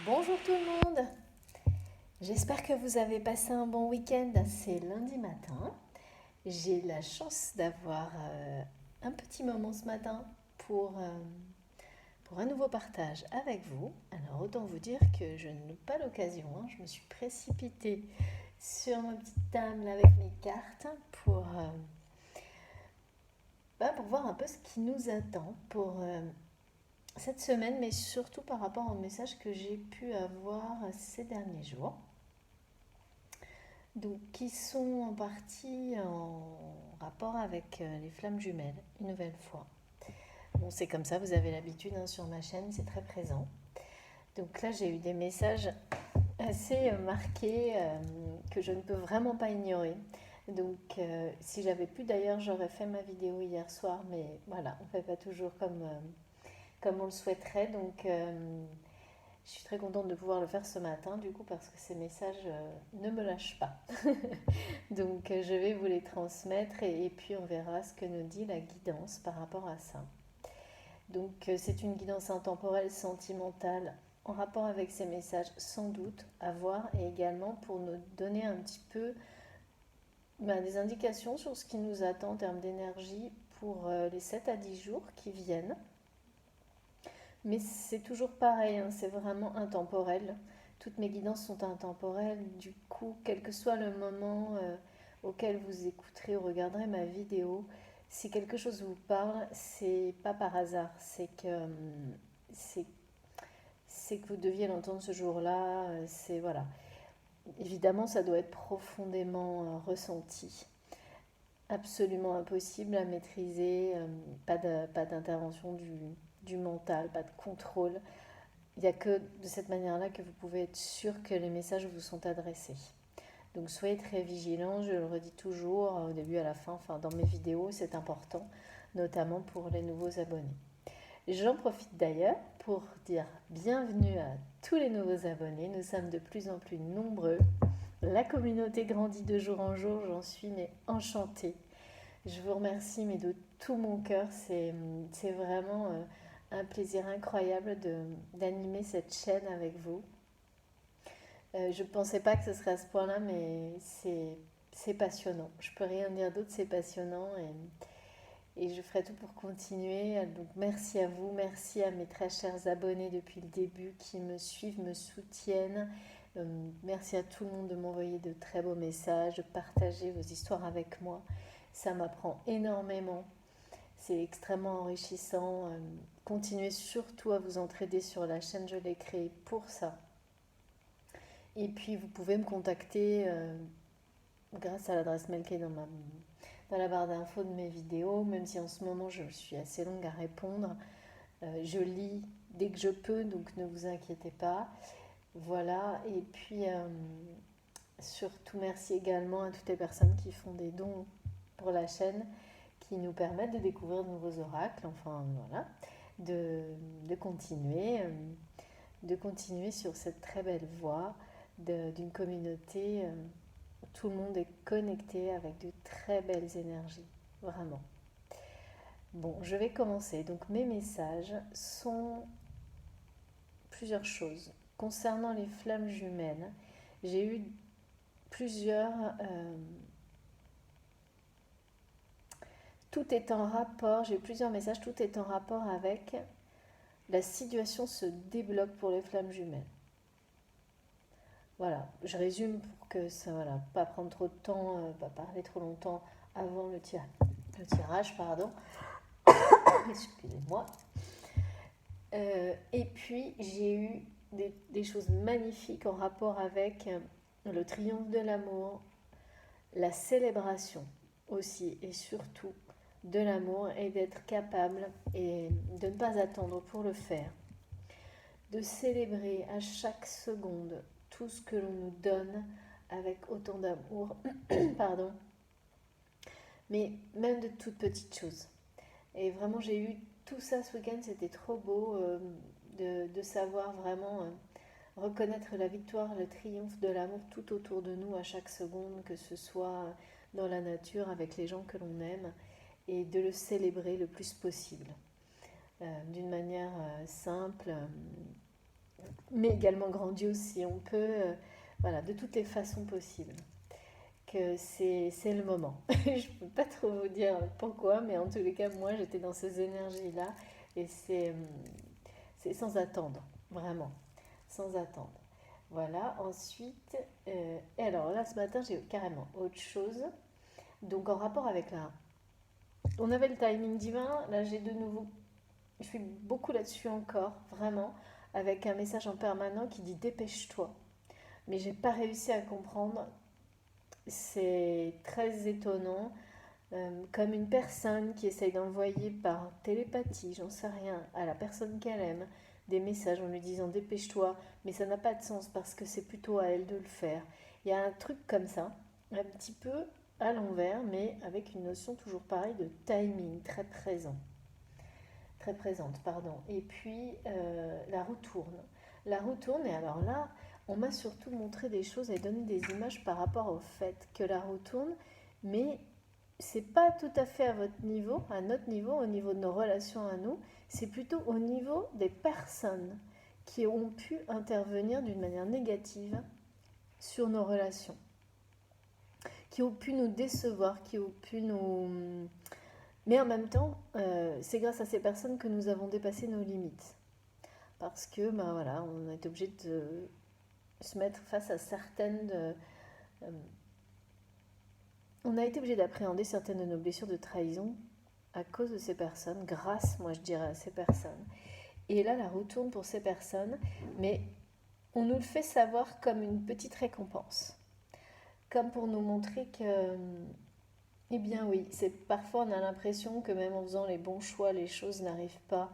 Bonjour tout le monde, j'espère que vous avez passé un bon week-end. C'est lundi matin. J'ai la chance d'avoir un petit moment ce matin pour un nouveau partage avec vous. Alors autant vous dire que je n'ai pas l'occasion, je me suis précipitée sur ma petite table avec mes cartes pour voir un peu ce qui nous attend pour cette semaine, mais surtout par rapport aux messages que j'ai pu avoir ces derniers jours. Donc, qui sont en partie en rapport avec les flammes jumelles, une nouvelle fois. Bon, c'est comme ça, vous avez l'habitude sur ma chaîne, c'est très présent. Donc là, j'ai eu des messages assez marqués que je ne peux vraiment pas ignorer. Donc, si j'avais pu d'ailleurs, j'aurais fait ma vidéo hier soir, mais voilà, on ne fait pas toujours comme on le souhaiterait. Donc, je suis très contente de pouvoir le faire ce matin, du coup, parce que ces messages ne me lâchent pas. Donc, je vais vous les transmettre et puis on verra ce que nous dit la guidance par rapport à ça. Donc, c'est une guidance intemporelle, sentimentale, en rapport avec ces messages, sans doute, à voir, et également pour nous donner un petit peu des indications sur ce qui nous attend en termes d'énergie pour les 7 à 10 jours qui viennent. Mais c'est toujours pareil, c'est vraiment intemporel. Toutes mes guidances sont intemporelles. Du coup, quel que soit le moment auquel vous écouterez ou regarderez ma vidéo, si quelque chose vous parle, c'est pas par hasard. C'est c'est que vous deviez l'entendre ce jour-là. C'est voilà. Évidemment, ça doit être profondément ressenti. Absolument impossible à maîtriser. Pas d'intervention du mental, pas de contrôle. Il n'y a que de cette manière-là que vous pouvez être sûr que les messages vous sont adressés. Donc soyez très vigilants, je le redis toujours au début à la fin, enfin dans mes vidéos, c'est important, notamment pour les nouveaux abonnés. J'en profite d'ailleurs pour dire bienvenue à tous les nouveaux abonnés, nous sommes de plus en plus nombreux. La communauté grandit de jour en jour, j'en suis mais enchantée. Je vous remercie mais de tout mon cœur, c'est vraiment un plaisir incroyable d'animer cette chaîne avec vous. Je ne pensais pas que ce serait à ce point-là, mais c'est passionnant. Je peux rien dire d'autre, c'est passionnant et je ferai tout pour continuer. Donc merci à vous, merci à mes très chers abonnés depuis le début qui me suivent, me soutiennent. Merci à tout le monde de m'envoyer de très beaux messages, de partager vos histoires avec moi. Ça m'apprend énormément. C'est extrêmement enrichissant. Continuez surtout à vous entraider sur la chaîne, je l'ai créée pour ça. Et puis vous pouvez me contacter grâce à l'adresse mail qui est dans la barre d'infos de mes vidéos, même si en ce moment je suis assez longue à répondre. Je lis dès que je peux, donc ne vous inquiétez pas. Voilà, et puis surtout merci également à toutes les personnes qui font des dons pour la chaîne, qui nous permettent de découvrir de nouveaux oracles, enfin voilà, de continuer, sur cette très belle voie d'une communauté où tout le monde est connecté avec de très belles énergies, vraiment. Bon, je vais commencer. Donc mes messages sont plusieurs choses. Concernant les flammes jumelles, j'ai eu plusieurs... tout est en rapport, j'ai eu plusieurs messages, tout est en rapport avec la situation se débloque pour les flammes jumelles. Voilà, je résume pour que ça, voilà, pas prendre trop de temps, pas parler trop longtemps avant le tirage, pardon. Excusez-moi. Et puis j'ai eu des choses magnifiques en rapport avec le triomphe de l'amour, la célébration aussi et surtout de l'amour et d'être capable et de ne pas attendre pour le faire, de célébrer à chaque seconde tout ce que l'on nous donne avec autant d'amour, pardon, mais même de toutes petites choses. Et vraiment, j'ai eu tout ça ce week-end, c'était trop beau de savoir vraiment reconnaître la victoire, le triomphe de l'amour tout autour de nous à chaque seconde, que ce soit dans la nature, avec les gens que l'on aime, et de le célébrer le plus possible, d'une manière simple, mais également grandiose si on peut, voilà, de toutes les façons possibles. Que c'est le moment. Je ne peux pas trop vous dire pourquoi, mais en tous les cas, moi, j'étais dans ces énergies-là et c'est sans attendre, vraiment, sans attendre. Voilà, ensuite, et alors là, ce matin, j'ai carrément autre chose. Donc, en rapport avec la... On avait le timing divin, là, j'ai de nouveau... Je suis beaucoup là-dessus encore, vraiment, avec un message en permanent qui dit dépêche-toi. Mais j'ai pas réussi à comprendre. C'est très étonnant, comme une personne qui essaye d'envoyer par télépathie, j'en sais rien, à la personne qu'elle aime, des messages en lui disant dépêche-toi, mais ça n'a pas de sens parce que c'est plutôt à elle de le faire. Il y a un truc comme ça, un petit peu à l'envers, mais avec une notion toujours pareille de timing, très présent. Très présente, pardon. Et puis la roue tourne. La roue tourne, et alors là, on m'a surtout montré des choses et donné des images par rapport au fait que la roue tourne, mais c'est pas tout à fait à votre niveau, à notre niveau, au niveau de nos relations à nous, c'est plutôt au niveau des personnes qui ont pu intervenir d'une manière négative sur nos relations, qui ont pu nous décevoir, qui ont pu nous... Mais en même temps, c'est grâce à ces personnes que nous avons dépassé nos limites. Parce que, ben voilà, on a été obligé de se mettre face à certaines... on a été obligé d'appréhender certaines de nos blessures de trahison à cause de ces personnes, grâce, moi je dirais, à ces personnes. Et là, la roue tourne pour ces personnes, mais on nous le fait savoir comme une petite récompense. Comme pour nous montrer que, eh bien oui, c'est parfois on a l'impression que même en faisant les bons choix, les choses n'arrivent pas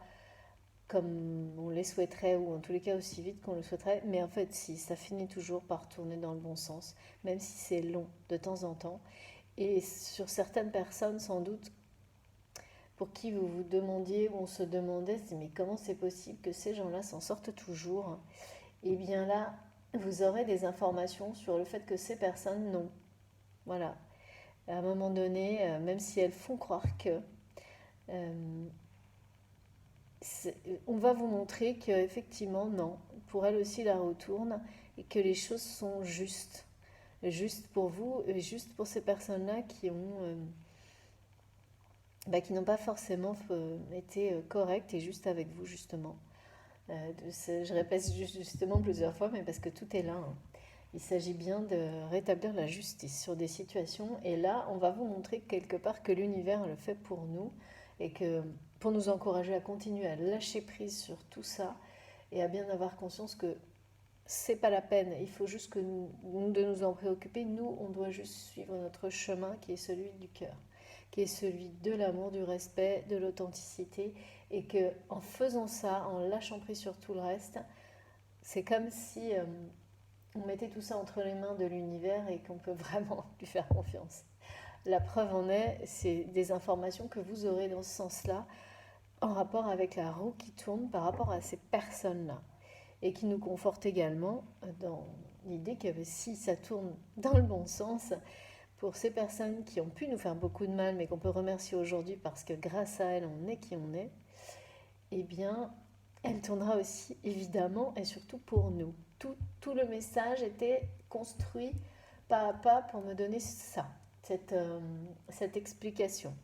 comme on les souhaiterait, ou en tous les cas aussi vite qu'on le souhaiterait, mais en fait si, ça finit toujours par tourner dans le bon sens, même si c'est long de temps en temps. Et sur certaines personnes, sans doute, pour qui vous vous demandiez, ou on se demandait, mais comment c'est possible que ces gens-là s'en sortent toujours? Et bien là, vous aurez des informations sur le fait que ces personnes, non. Voilà. À un moment donné, même si elles font croire que, euh, on va vous montrer qu'effectivement, non. Pour elles aussi, la retourne et que les choses sont justes. Justes pour vous et justes pour ces personnes-là qui ont... qui n'ont pas forcément été correctes et justes avec vous, justement. Je répète justement plusieurs fois, mais parce que tout est là, hein. Il s'agit bien de rétablir la justice sur des situations. Et là, on va vous montrer quelque part que l'univers le fait pour nous et que pour nous encourager à continuer à lâcher prise sur tout ça et à bien avoir conscience que c'est pas la peine. Il faut juste que nous de nous en préoccuper. Nous, on doit juste suivre notre chemin qui est celui du cœur, qui est celui de l'amour, du respect, de l'authenticité, et que en faisant ça, en lâchant prise sur tout le reste, c'est comme si on mettait tout ça entre les mains de l'univers et qu'on peut vraiment lui faire confiance. La preuve en est, c'est des informations que vous aurez dans ce sens-là, en rapport avec la roue qui tourne par rapport à ces personnes-là. Et qui nous conforte également dans l'idée que si ça tourne dans le bon sens, pour ces personnes qui ont pu nous faire beaucoup de mal, mais qu'on peut remercier aujourd'hui parce que grâce à elles, on est qui on est, eh bien, elle tournera aussi évidemment et surtout pour nous. Tout le message était construit pas à pas pour me donner ça, cette explication.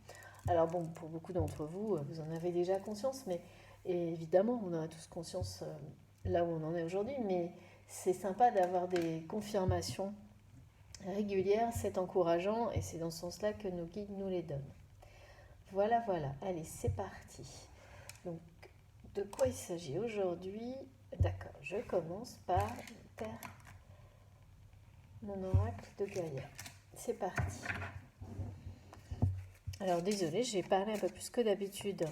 Alors bon, pour beaucoup d'entre vous, vous en avez déjà conscience, mais évidemment, on en a tous conscience là où on en est aujourd'hui, mais c'est sympa d'avoir des confirmations régulières, c'est encourageant et c'est dans ce sens-là que nos guides nous les donnent. Voilà, voilà, allez, c'est parti. Donc, de quoi il s'agit aujourd'hui? D'accord, je commence par mon oracle de Gaïa. C'est parti. Alors, désolée, j'ai parlé un peu plus que d'habitude.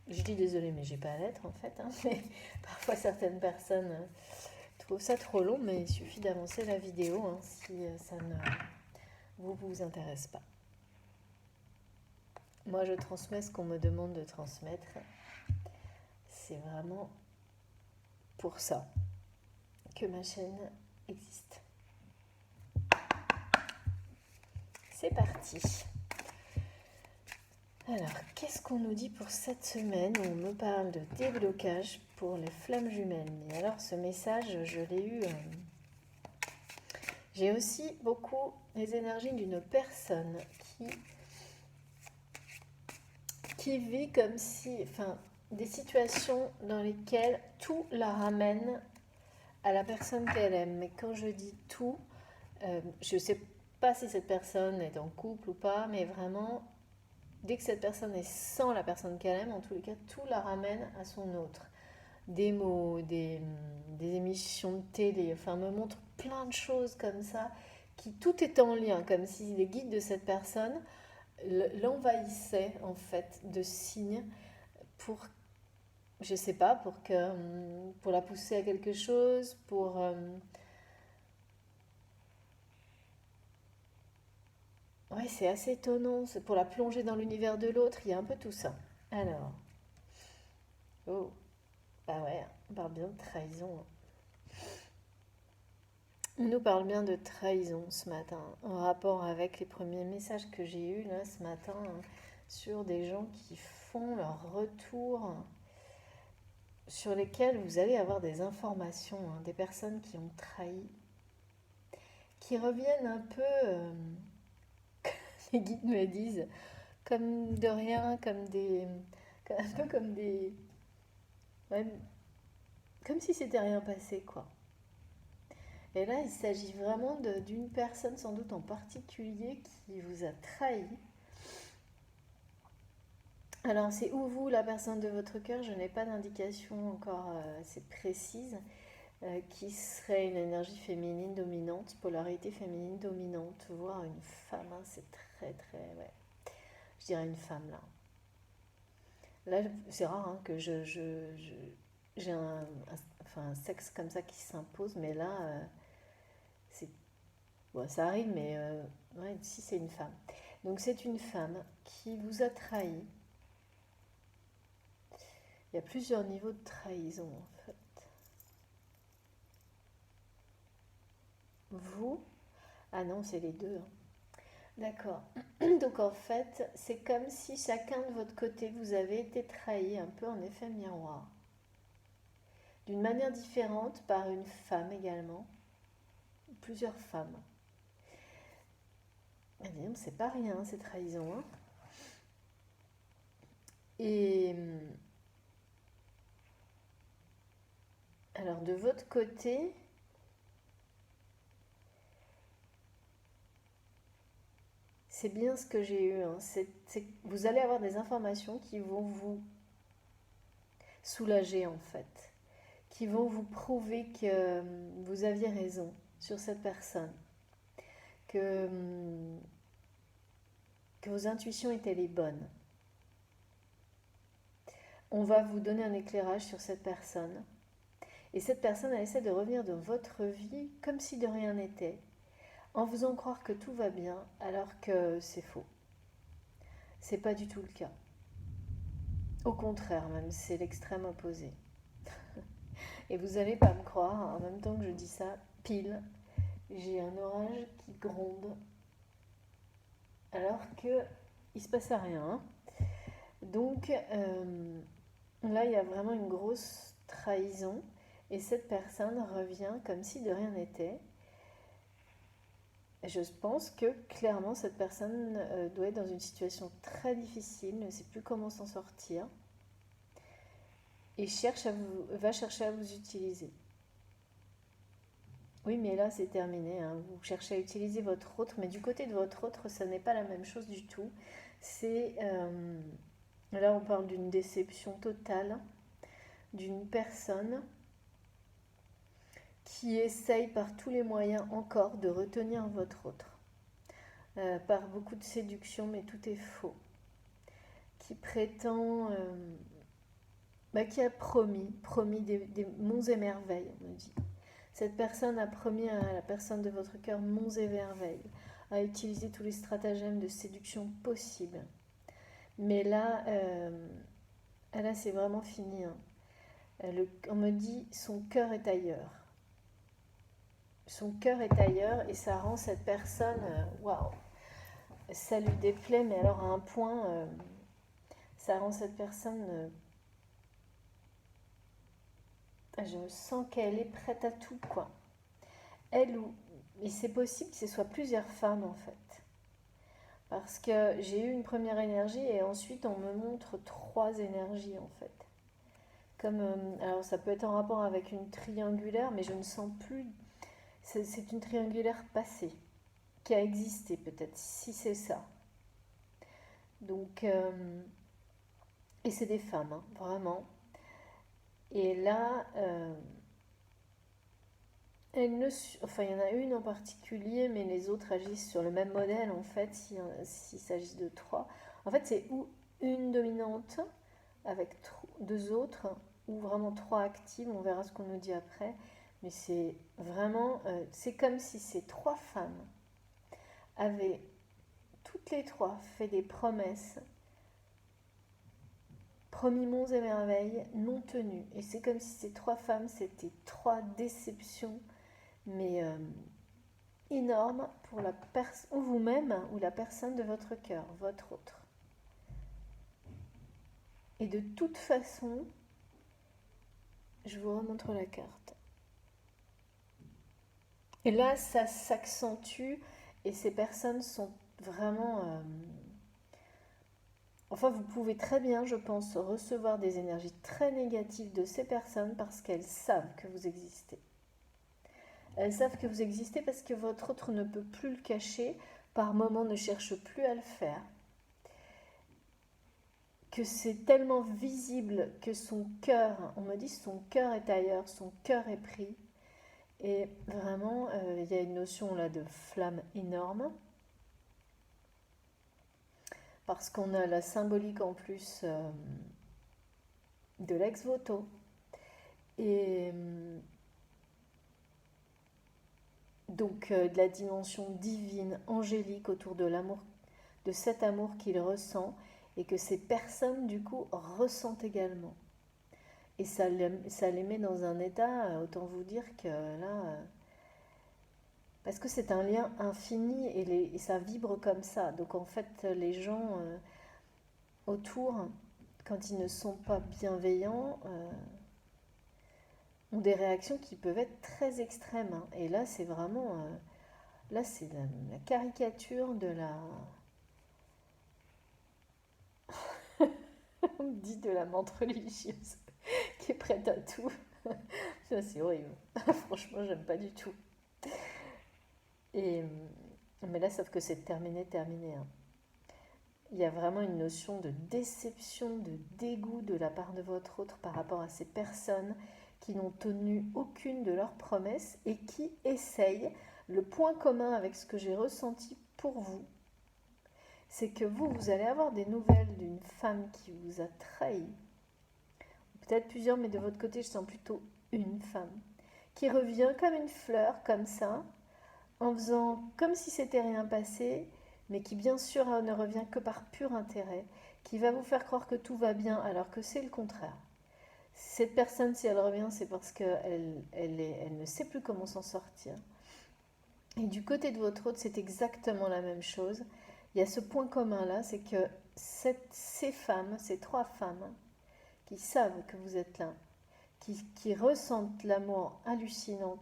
Je dis désolée, mais j'ai pas à l'être en fait. Mais parfois, certaines personnes trouvent ça trop long, mais il suffit d'avancer la vidéo si ça ne vous intéresse pas. Moi, je transmets ce qu'on me demande de transmettre. C'est vraiment pour ça que ma chaîne existe. C'est parti. Alors, qu'est-ce qu'on nous dit pour cette semaine? On me parle de déblocage pour les flammes jumelles. Et alors ce message, je l'ai eu... j'ai aussi beaucoup les énergies d'une personne qui vit comme si... Enfin, des situations dans lesquelles tout la ramène à la personne qu'elle aime. Mais quand je dis tout, je ne sais pas si cette personne est en couple ou pas, mais vraiment, dès que cette personne est sans la personne qu'elle aime, en tous les cas, tout la ramène à son autre. Des mots, des émissions de télé, enfin, me montre plein de choses comme ça, qui tout est en lien, comme si les guides de cette personne l'envahissaient, en fait, de signes pour, je sais pas, pour la pousser à quelque chose, ouais, c'est assez étonnant, c'est pour la plonger dans l'univers de l'autre, il y a un peu tout ça. Alors, oh, bah ouais, on parle bien de trahison. On nous parle bien de trahison ce matin, en rapport avec les premiers messages que j'ai eus là ce matin, sur des gens qui font leur retour, sur lesquels vous allez avoir des informations, des personnes qui ont trahi, qui reviennent un peu, les guides me disent, comme de rien, un peu comme des, ouais, comme si c'était rien passé, quoi. Et là, il s'agit vraiment d'une personne sans doute en particulier qui vous a trahi. Alors, c'est ou vous, la personne de votre cœur, je n'ai pas d'indication encore assez précise, qui serait une énergie féminine dominante, polarité féminine dominante, voire une femme, hein, c'est très très, ouais. Je dirais une femme là. Là, c'est rare hein, que j'ai enfin, un sexe comme ça qui s'impose, mais là, c'est, bon, ça arrive, mais ouais, si c'est une femme. Donc c'est une femme qui vous a trahi. Il y a plusieurs niveaux de trahison en fait. Vous, ah non, c'est les deux, hein. D'accord. Donc en fait, c'est comme si chacun de votre côté, vous avez été trahi un peu en effet miroir. D'une manière différente par une femme également. Plusieurs femmes. Eh bien, c'est pas rien ces trahisons, hein. Et alors de votre côté, c'est bien ce que j'ai eu, hein. Vous allez avoir des informations qui vont vous soulager en fait, qui vont vous prouver que vous aviez raison sur cette personne, que, que vos intuitions étaient les bonnes. On va vous donner un éclairage sur cette personne. Et cette personne, elle essaie de revenir dans votre vie comme si de rien n'était, en faisant croire que tout va bien, alors que c'est faux. C'est pas du tout le cas. Au contraire, même, c'est l'extrême opposé. Et vous n'allez pas me croire, en même temps que je dis ça, pile, j'ai un orage qui gronde, alors que il se passe à rien, hein. Donc là, il y a vraiment une grosse trahison, et cette personne revient comme si de rien n'était. Je pense que clairement cette personne doit être dans une situation très difficile, ne sait plus comment s'en sortir et va chercher à vous utiliser. Oui, mais là c'est terminé, hein. Vous cherchez à utiliser votre autre, mais du côté de votre autre, ça n'est pas la même chose du tout. Là on parle d'une déception totale, d'une personne qui essaye par tous les moyens encore de retenir votre autre. Par beaucoup de séduction, mais tout est faux. Qui prétend, qui a promis des monts et merveilles, on me dit. Cette personne a promis à la personne de votre cœur monts et merveilles, a utilisé tous les stratagèmes de séduction possibles. Mais là, c'est vraiment fini, hein. On me dit son cœur est ailleurs. Son cœur est ailleurs et ça rend cette personne, waouh, ça lui déplaît, mais alors à un point, ça rend cette personne Je sens qu'elle est prête à tout, quoi. Elle ou... Et c'est possible que ce soit plusieurs femmes, en fait. Parce que j'ai eu une première énergie et ensuite on me montre trois énergies, en fait. Comme, alors ça peut être en rapport avec une triangulaire, mais je ne sens plus. C'est une triangulaire passée, qui a existé peut-être, si c'est ça. Donc, et c'est des femmes, hein, vraiment. Et là, enfin, il y en a une en particulier, mais les autres agissent sur le même modèle, en fait, s'il s'agit de trois. En fait, c'est ou une dominante avec deux autres, ou vraiment trois actives, on verra ce qu'on nous dit après. Mais c'est vraiment, c'est comme si ces trois femmes avaient toutes les trois fait des promesses, promis monts et merveilles, non tenues. Et c'est comme si ces trois femmes, c'était trois déceptions, mais énormes pour la personne, ou vous-même, ou la personne de votre cœur, votre autre. Et de toute façon, je vous remontre la carte. Et là, ça s'accentue, et ces personnes sont vraiment... Enfin, vous pouvez très bien, je pense, recevoir des énergies très négatives de ces personnes parce qu'elles savent que vous existez. Elles savent que vous existez parce que votre autre ne peut plus le cacher, par moments ne cherche plus à le faire, que c'est tellement visible que son cœur, on me dit son cœur est ailleurs, son cœur est pris. Et vraiment, il y a une notion là de flamme énorme. Parce qu'on a la symbolique en plus de l'ex-voto. Et donc de la dimension divine, angélique autour de l'amour, de cet amour qu'il ressent et que ces personnes du coup ressentent également. Et ça les met dans un état, autant vous dire que là, parce que c'est un lien infini et ça vibre comme ça. Donc en fait, les gens autour, quand ils ne sont pas bienveillants, ont des réactions qui peuvent être très extrêmes, hein. Et là, c'est vraiment, là, c'est la caricature de la, on me dit de la menthe religieuse qui est prête à tout. Ça, c'est horrible. Franchement, j'aime pas du tout. Et, mais là, sauf que c'est terminé, terminé, hein. Il y a vraiment une notion de déception, de dégoût de la part de votre autre par rapport à ces personnes qui n'ont tenu aucune de leurs promesses et qui essayent. Le point commun avec ce que j'ai ressenti pour vous, c'est que vous allez avoir des nouvelles d'une femme qui vous a trahi. Peut-être plusieurs, mais de votre côté, je sens plutôt une femme qui revient comme une fleur, comme ça, en faisant comme si c'était rien passé, mais qui bien sûr ne revient que par pur intérêt, qui va vous faire croire que tout va bien alors que c'est le contraire. Cette personne, si elle revient, c'est parce qu'elle elle ne sait plus comment s'en sortir. Et du côté de votre autre, c'est exactement la même chose. Il y a ce point commun-là, c'est que ces femmes, ces trois femmes, qui savent que vous êtes là, qui ressentent l'amour hallucinant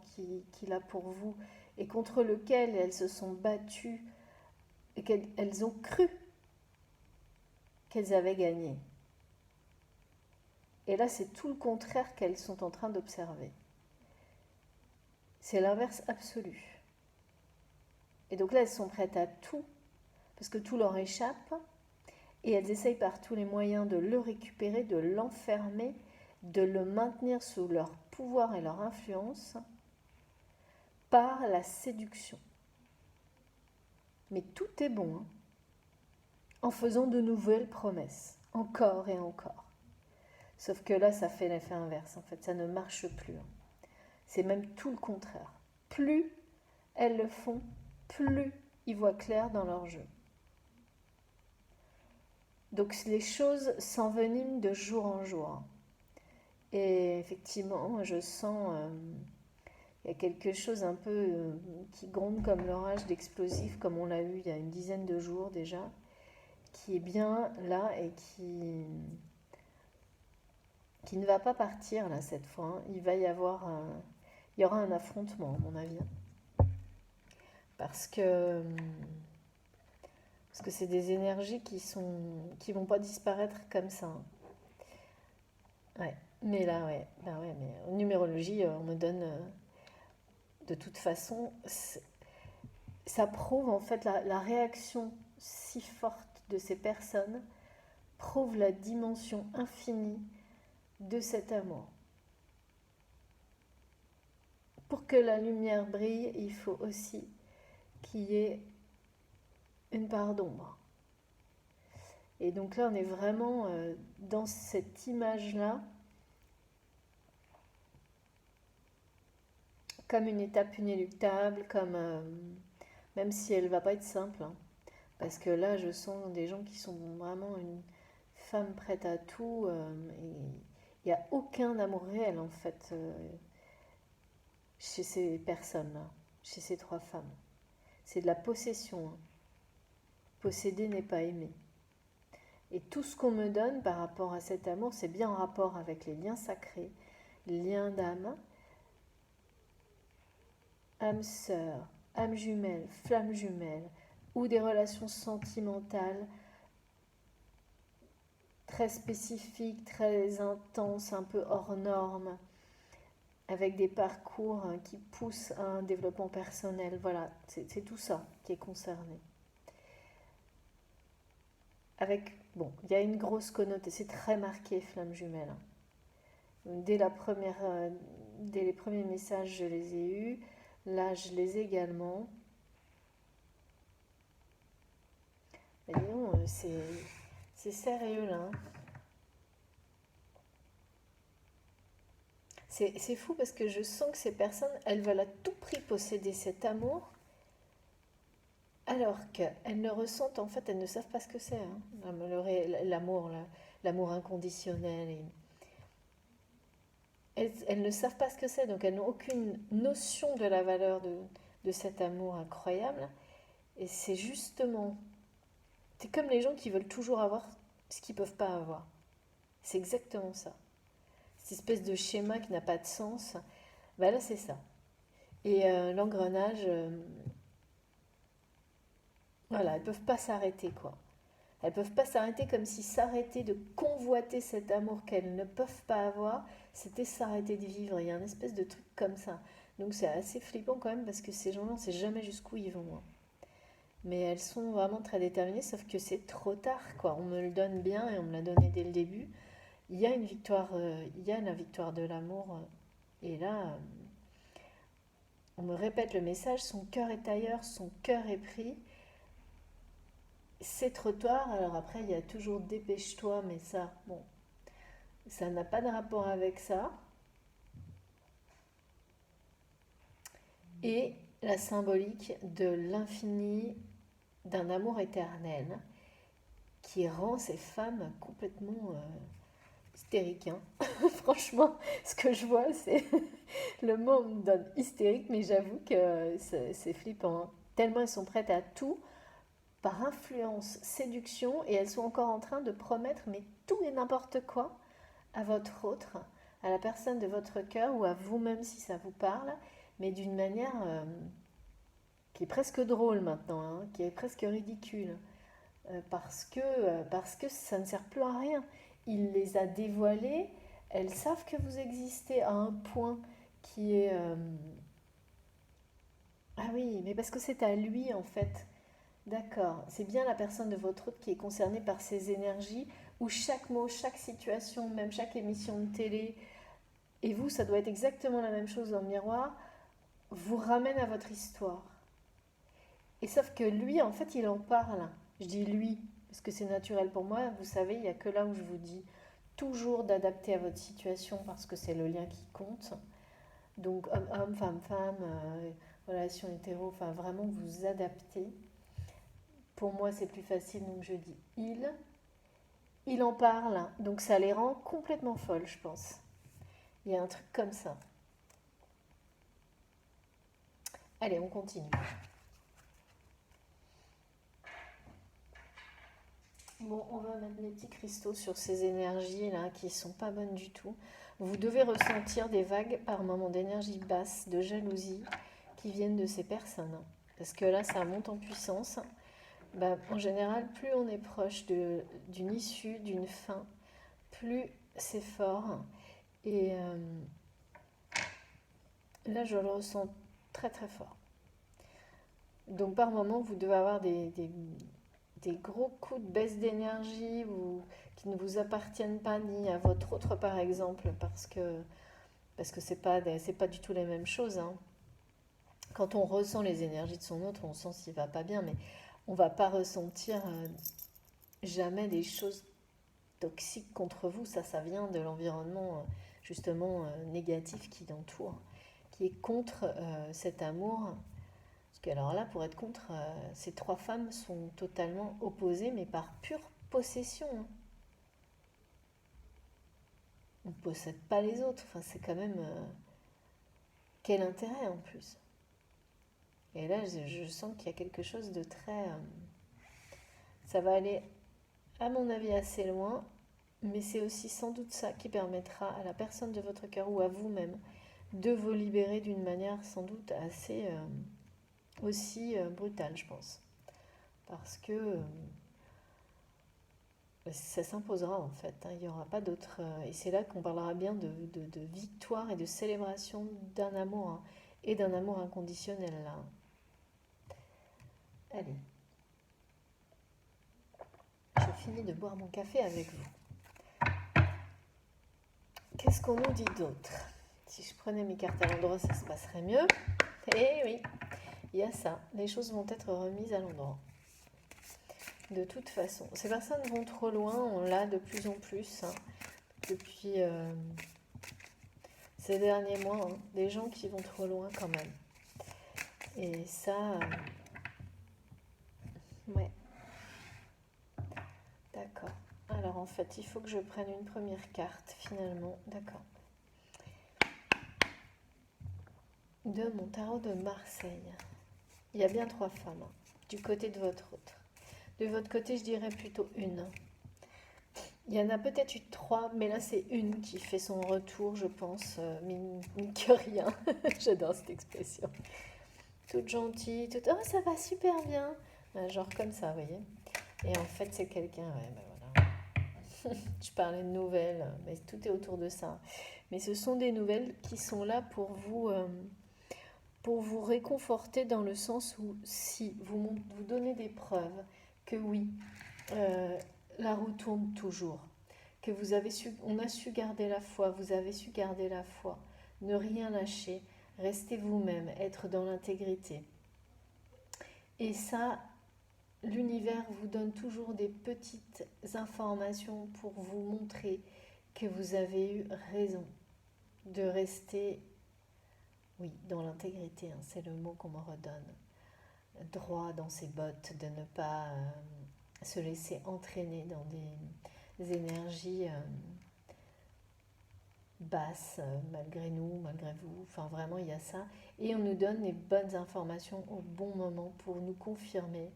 qu'il a pour vous et contre lequel elles se sont battues et qu'elles ont cru qu'elles avaient gagné. Et là, c'est tout le contraire qu'elles sont en train d'observer. C'est l'inverse absolu. Et donc là, elles sont prêtes à tout, parce que tout leur échappe, et elles essayent par tous les moyens de le récupérer, de l'enfermer, de le maintenir sous leur pouvoir et leur influence, par la séduction. Mais tout est bon, hein, en faisant de nouvelles promesses, encore et encore. Sauf que là, ça fait l'effet inverse, en fait, ça ne marche plus, hein. C'est même tout le contraire. Plus elles le font, plus ils voient clair dans leur jeu. Donc les choses s'enveniment de jour en jour. Et effectivement, je sens il y a quelque chose un peu qui gronde comme l'orage d'explosif, comme on l'a eu il y a une dizaine de jours déjà, qui est bien là et qui ne va pas partir là cette fois, hein. Il y aura un affrontement à mon avis, hein. Parce que parce que c'est des énergies qui vont pas disparaître comme ça, hein. Ouais. Mais là, ouais, bah ouais, mais en numérologie, on me donne de toute façon, ça prouve en fait la réaction si forte de ces personnes, prouve la dimension infinie de cet amour. Pour que la lumière brille, il faut aussi qu'il y ait une part d'ombre. Et donc là, on est vraiment dans cette image-là, comme une étape inéluctable, comme même si elle va pas être simple, hein. Parce que là, je sens des gens qui sont vraiment une femme prête à tout, et il n'y a aucun amour réel en fait chez ces personnes-là, chez ces trois femmes. C'est de la possession, hein. Posséder n'est pas aimer. Et tout ce qu'on me donne par rapport à cet amour, c'est bien en rapport avec les liens sacrés, les liens d'âme, âme sœur, âme jumelle, flamme jumelle, ou des relations sentimentales très spécifiques, très intenses, un peu hors normes, avec des parcours qui poussent à un développement personnel. Voilà, c'est tout ça qui est concerné. Avec, bon, il y a une grosse connotation, c'est très marqué flamme jumelle, hein. Dès les premiers messages, je les ai eus. Là, je les ai également. Et disons, c'est sérieux là, hein. C'est fou parce que je sens que ces personnes, elles veulent à tout prix posséder cet amour, alors qu'elles ne ressentent, en fait, elles ne savent pas ce que c'est, hein. L'amour, l'amour inconditionnel. Elles ne savent pas ce que c'est, donc elles n'ont aucune notion de la valeur de cet amour incroyable. Et c'est justement, c'est comme les gens qui veulent toujours avoir ce qu'ils ne peuvent pas avoir. C'est exactement ça. Cette espèce de schéma qui n'a pas de sens, bah là c'est ça. Et l'engrenage, voilà, elles ne peuvent pas s'arrêter, quoi. Elles ne peuvent pas s'arrêter, comme si s'arrêter de convoiter cet amour qu'elles ne peuvent pas avoir, c'était s'arrêter de vivre. Il y a une espèce de truc comme ça. Donc c'est assez flippant quand même, parce que ces gens-là, on ne sait jamais jusqu'où ils vont, hein. Mais elles sont vraiment très déterminées, sauf que c'est trop tard, quoi. On me le donne bien et on me l'a donné dès le début. Il y a une victoire, il y a la victoire de l'amour. Et là, on me répète le message, son cœur est ailleurs, son cœur est pris. C'est trop tard, alors après il y a toujours dépêche-toi, mais ça, bon, ça n'a pas de rapport avec ça. Et la symbolique de l'infini, d'un amour éternel, qui rend ces femmes complètement hystériques, hein. Franchement, ce que je vois, c'est le mot me donne hystérique, mais j'avoue que c'est flippant, hein. Tellement elles sont prêtes à tout par influence, séduction, et elles sont encore en train de promettre mais tout et n'importe quoi à votre autre, à la personne de votre cœur ou à vous-même si ça vous parle, mais d'une manière qui est presque drôle maintenant, hein, qui est presque ridicule, parce que ça ne sert plus à rien. Il les a dévoilées, elles savent que vous existez à un point qui est... Ah oui, mais parce que c'est à lui en fait. D'accord, c'est bien la personne de votre autre qui est concernée par ces énergies, où chaque mot, chaque situation, même chaque émission de télé, et vous, ça doit être exactement la même chose dans le miroir, vous ramène à votre histoire. Et sauf que lui, en fait, il en parle. Je dis lui, parce que c'est naturel pour moi. Vous savez, il n'y a que là où je vous dis toujours d'adapter à votre situation, parce que c'est le lien qui compte. Donc, homme, femme, relation hétéro, enfin, vraiment vous adaptez. Pour moi, c'est plus facile, donc je dis il en parle, donc ça les rend complètement folles, je pense. Il y a un truc comme ça. Allez, on continue. Bon, on va mettre les petits cristaux sur ces énergies-là qui sont pas bonnes du tout. Vous devez ressentir des vagues par moments d'énergie basse, de jalousie qui viennent de ces personnes. Parce que là, ça monte en puissance. Bah, en général, plus on est proche d'une issue, d'une fin, plus c'est fort. Et là, je le ressens très très fort. Donc par moment, vous devez avoir des gros coups de baisse d'énergie qui ne vous appartiennent pas, ni à votre autre par exemple, parce que c'est pas du tout les mêmes choses, hein. Quand on ressent les énergies de son autre, on sent s'il va pas bien, mais on va pas ressentir jamais des choses toxiques contre vous. Ça vient de l'environnement justement négatif qui l'entoure, qui est contre cet amour. Parce que alors là, pour être contre, ces trois femmes sont totalement opposées, mais par pure possession, hein. On ne possède pas les autres. Enfin, c'est quand même quel intérêt en plus. Et là, je sens qu'il y a quelque chose de très. Ça va aller, à mon avis, assez loin, mais c'est aussi sans doute ça qui permettra à la personne de votre cœur ou à vous-même de vous libérer d'une manière sans doute assez aussi brutale, je pense. Parce que ça s'imposera en fait, hein. Il n'y aura pas d'autre. Et c'est là qu'on parlera bien de victoire et de célébration d'un amour, hein, et d'un amour inconditionnel là. Allez, j'ai fini de boire mon café avec vous. Qu'est-ce qu'on nous dit d'autre? Si je prenais mes cartes à l'endroit, ça se passerait mieux. Eh oui, il y a ça. Les choses vont être remises à l'endroit. De toute façon, ces personnes vont trop loin, on l'a de plus en plus, hein, depuis ces derniers mois, hein, des gens qui vont trop loin quand même. Et ça, ouais, d'accord. Alors en fait, il faut que je prenne une première carte finalement, d'accord. De mon tarot de Marseille. Il y a bien trois femmes, hein, du côté de votre autre. De votre côté, je dirais plutôt une. Il y en a peut-être eu trois, mais là c'est une qui fait son retour, je pense, mine que rien. J'adore cette expression. Toute gentille, toute oh ça va super bien, genre comme ça, vous voyez. Et en fait c'est quelqu'un, ouais, ben voilà. Je parlais de nouvelles, mais tout est autour de ça. Mais ce sont des nouvelles qui sont là pour vous réconforter dans le sens où si vous donnez des preuves que oui, euh, la roue tourne toujours, que on a su garder la foi, vous avez su garder la foi, ne rien lâcher, rester vous-même, être dans l'intégrité. Et ça, l'univers vous donne toujours des petites informations pour vous montrer que vous avez eu raison de rester, oui, dans l'intégrité, hein, c'est le mot qu'on me redonne, droit dans ses bottes, de ne pas se laisser entraîner dans des énergies basses, malgré nous, malgré vous. Enfin, vraiment, il y a ça. Et on nous donne les bonnes informations au bon moment pour nous confirmer.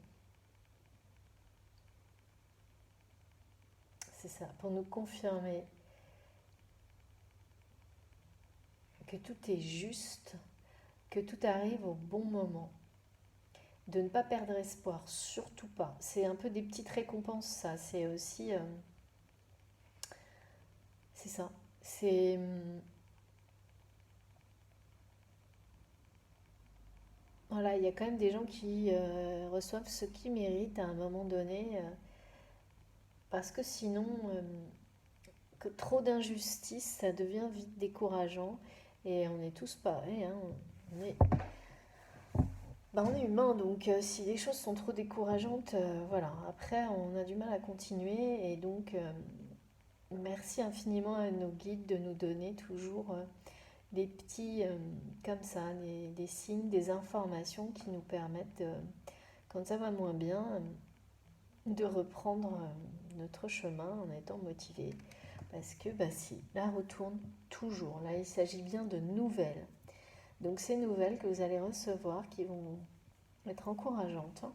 C'est ça, pour nous confirmer que tout est juste, que tout arrive au bon moment. De ne pas perdre espoir, surtout pas. C'est un peu des petites récompenses, ça. C'est aussi... c'est ça. C'est... voilà, il y a quand même des gens qui reçoivent ce qu'ils méritent à un moment donné, parce que sinon, que trop d'injustice, ça devient vite décourageant. Et on est tous pareils, hein. On est, on est humain, donc si les choses sont trop décourageantes, voilà. Après, on a du mal à continuer. Et donc, merci infiniment à nos guides de nous donner toujours des petits, comme ça, des signes, des informations qui nous permettent, quand ça va moins bien, de reprendre notre chemin en étant motivé. Parce que, bah si, la roue tourne toujours. Là, il s'agit bien de nouvelles. Donc, ces nouvelles que vous allez recevoir, qui vont être encourageantes, hein,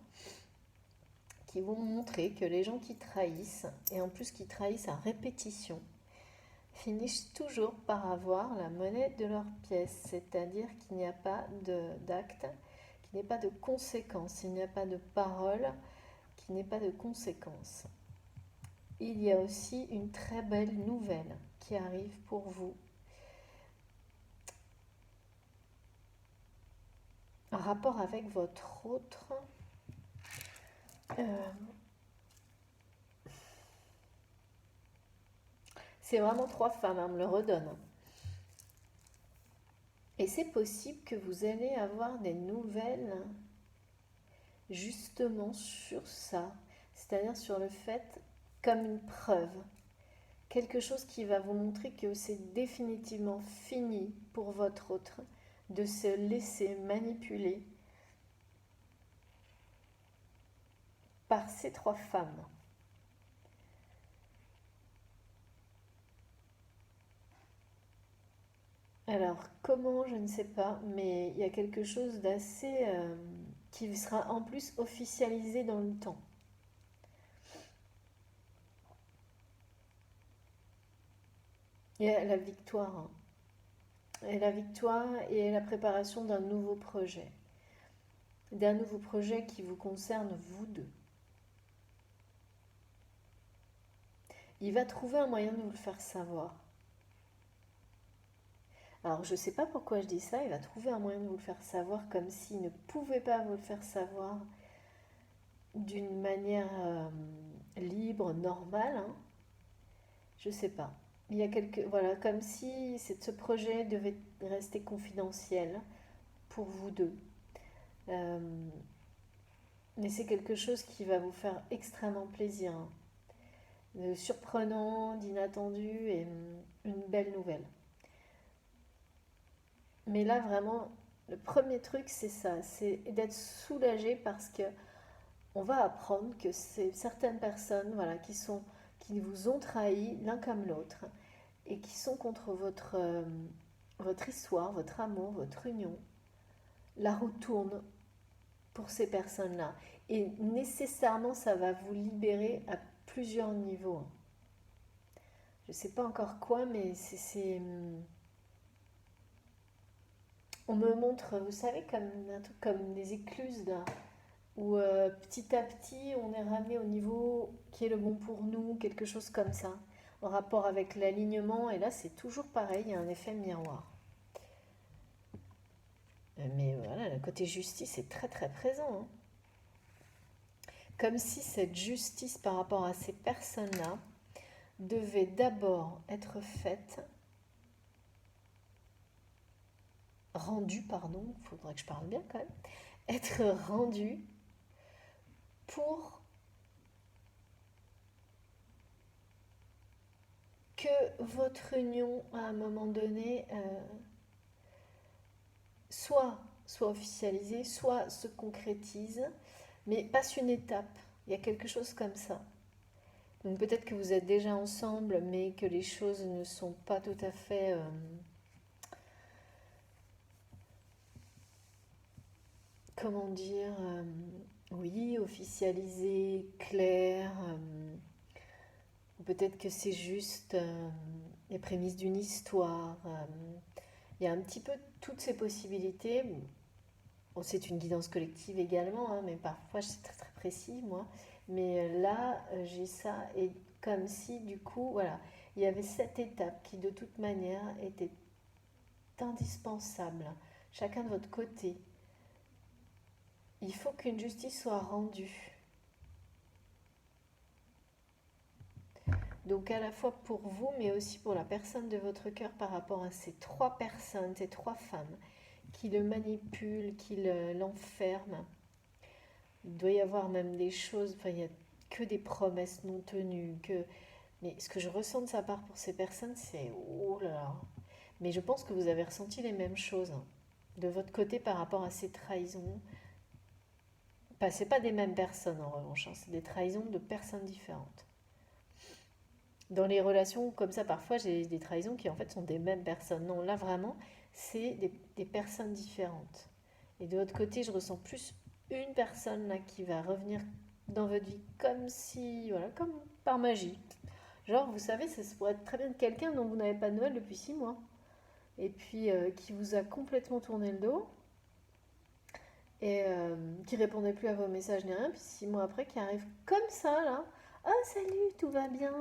qui vont montrer que les gens qui trahissent, et en plus qui trahissent à répétition, finissent toujours par avoir la monnaie de leur pièce, c'est-à-dire qu'il n'y a pas d'acte, qu'il n'y a pas de conséquences, il n'y a pas de parole, qu'il n'y ait pas de conséquences. Il y a aussi une très belle nouvelle qui arrive pour vous. En rapport avec votre autre... c'est vraiment 3 femmes, on me le redonne. Et c'est possible que vous allez avoir des nouvelles justement sur ça, c'est-à-dire sur le fait comme une preuve, quelque chose qui va vous montrer que c'est définitivement fini pour votre autre de se laisser manipuler par ces 3 femmes. Alors, comment, je ne sais pas, mais il y a quelque chose d'assez... qui sera en plus officialisé dans le temps. Il y a la victoire, hein. Et la victoire et la préparation d'un nouveau projet. D'un nouveau projet qui vous concerne vous deux. Il va trouver un moyen de vous le faire savoir. Alors, je ne sais pas pourquoi je dis ça, il va trouver un moyen de vous le faire savoir comme s'il ne pouvait pas vous le faire savoir d'une manière libre, normale, hein. Je ne sais pas. Il y a voilà, comme si ce projet devait rester confidentiel pour vous deux. Mais c'est quelque chose qui va vous faire extrêmement plaisir, hein. De surprenant, d'inattendu et une belle nouvelle. Mais là, vraiment, le premier truc, c'est ça, c'est d'être soulagé parce que on va apprendre que c'est certaines personnes, voilà, qui vous ont trahi l'un comme l'autre et qui sont contre votre histoire, votre amour, votre union. La roue tourne pour ces personnes-là. Et nécessairement, ça va vous libérer à plusieurs niveaux. Je ne sais pas encore quoi, mais on me montre, vous savez, comme un truc comme des écluses là, où petit à petit on est ramené au niveau qui est le bon pour nous, quelque chose comme ça, en rapport avec l'alignement. Et là, c'est toujours pareil, il y a un effet miroir. Mais voilà, le côté justice est très très présent, hein. Comme si cette justice par rapport à ces personnes-là devait d'abord être faite, rendue, pardon, il faudrait que je parle bien quand même, être rendue pour que votre union, à un moment donné, soit officialisée, soit se concrétise, mais passe une étape. Il y a quelque chose comme ça. Donc peut-être que vous êtes déjà ensemble, mais que les choses ne sont pas tout à fait... comment dire, oui, officialisées, claires. Peut-être que c'est juste les prémices d'une histoire. Il y a un petit peu toutes ces possibilités. Bon, c'est une guidance collective également, hein, mais parfois c'est très très précis, moi. Mais là, j'ai ça, et comme si du coup, voilà, il y avait cette étape qui de toute manière était indispensable. Chacun de votre côté. Il faut qu'une justice soit rendue. Donc à la fois pour vous, mais aussi pour la personne de votre cœur par rapport à ces 3 personnes, ces 3 femmes qui le manipulent, qui l'enferment. Il doit y avoir même des choses, enfin il n'y a que des promesses non tenues. Mais ce que je ressens de sa part pour ces personnes, c'est oh là là. Mais je pense que vous avez ressenti les mêmes choses, hein, de votre côté par rapport à ces trahisons. Enfin, c'est pas des mêmes personnes en revanche, hein, c'est des trahisons de personnes différentes. Dans les relations comme ça, parfois j'ai des trahisons qui en fait sont des mêmes personnes. Non, là vraiment, c'est des personnes différentes. Et de l'autre côté, je ressens plus une personne là qui va revenir dans votre vie, comme si, voilà, comme par magie. Genre, vous savez, ça pourrait être très bien quelqu'un dont vous n'avez pas de nouvelles depuis 6 mois, et puis qui vous a complètement tourné le dos, et qui répondait plus à vos messages ni rien, puis 6 mois après, qui arrive comme ça, là. Ah, salut, tout va bien.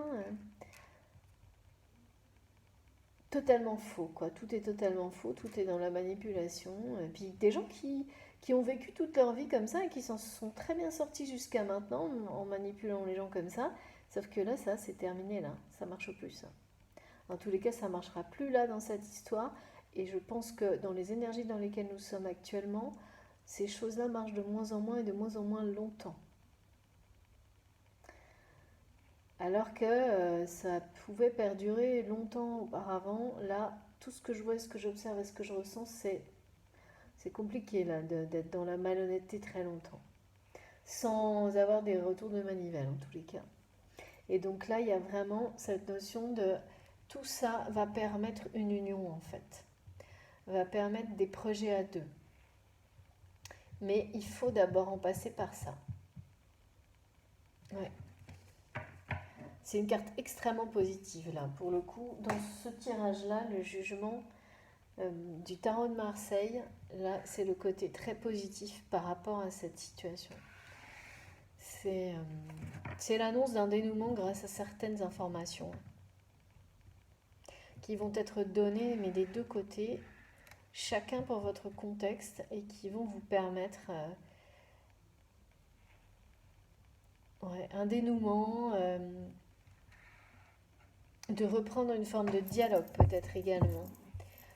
Totalement faux, quoi. Tout est totalement faux, tout est dans la manipulation. Et puis des gens qui ont vécu toute leur vie comme ça et qui s'en sont très bien sortis jusqu'à maintenant en manipulant les gens comme ça. Sauf que là, ça, c'est terminé, là. Ça marche plus, ça. En tous les cas, ça marchera plus là dans cette histoire. Et je pense que dans les énergies dans lesquelles nous sommes actuellement, ces choses-là marchent de moins en moins et de moins en moins longtemps. Alors que ça pouvait perdurer longtemps auparavant, là, tout ce que je vois, ce que j'observe et ce que je ressens, c'est compliqué là d'être dans la malhonnêteté très longtemps, sans avoir des retours de manivelle en tous les cas. Et donc là, il y a vraiment cette notion de tout ça va permettre une union en fait, va permettre des projets à deux. Mais il faut d'abord en passer par ça. Ouais. C'est une carte extrêmement positive là. Pour le coup, dans ce tirage-là, le jugement du tarot de Marseille, là, c'est le côté très positif par rapport à cette situation. C'est l'annonce d'un dénouement grâce à certaines informations qui vont être données, mais des deux côtés, chacun pour votre contexte, et qui vont vous permettre ouais, un dénouement, de reprendre une forme de dialogue peut-être également.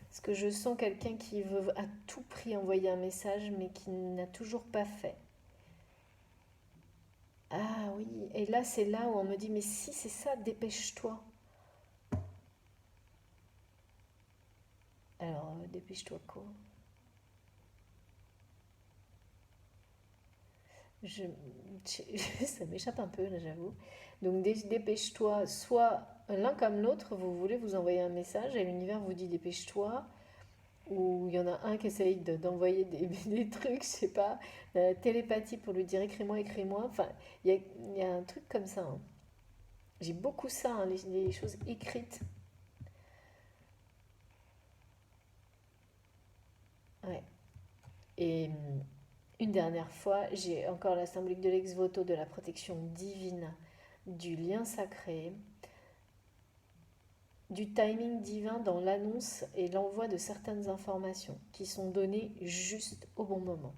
Parce que je sens quelqu'un qui veut à tout prix envoyer un message, mais qui n'a toujours pas fait. Ah oui, et là c'est là où on me dit, mais si c'est ça, dépêche-toi. Alors, dépêche-toi quoi? je, Ça m'échappe un peu là, j'avoue. Donc dépêche-toi, soit l'un comme l'autre, vous voulez vous envoyer un message et l'univers vous dit dépêche-toi, ou il y en a un qui essaye d'envoyer des trucs, je sais pas, télépathie pour lui dire écris-moi, écris-moi. Enfin, il y a un truc comme ça, hein. J'ai beaucoup ça, hein, les choses écrites. Ouais. Et une dernière fois, j'ai encore la symbolique de l'ex-voto, de la protection divine, du lien sacré, du timing divin dans l'annonce et l'envoi de certaines informations qui sont données juste au bon moment.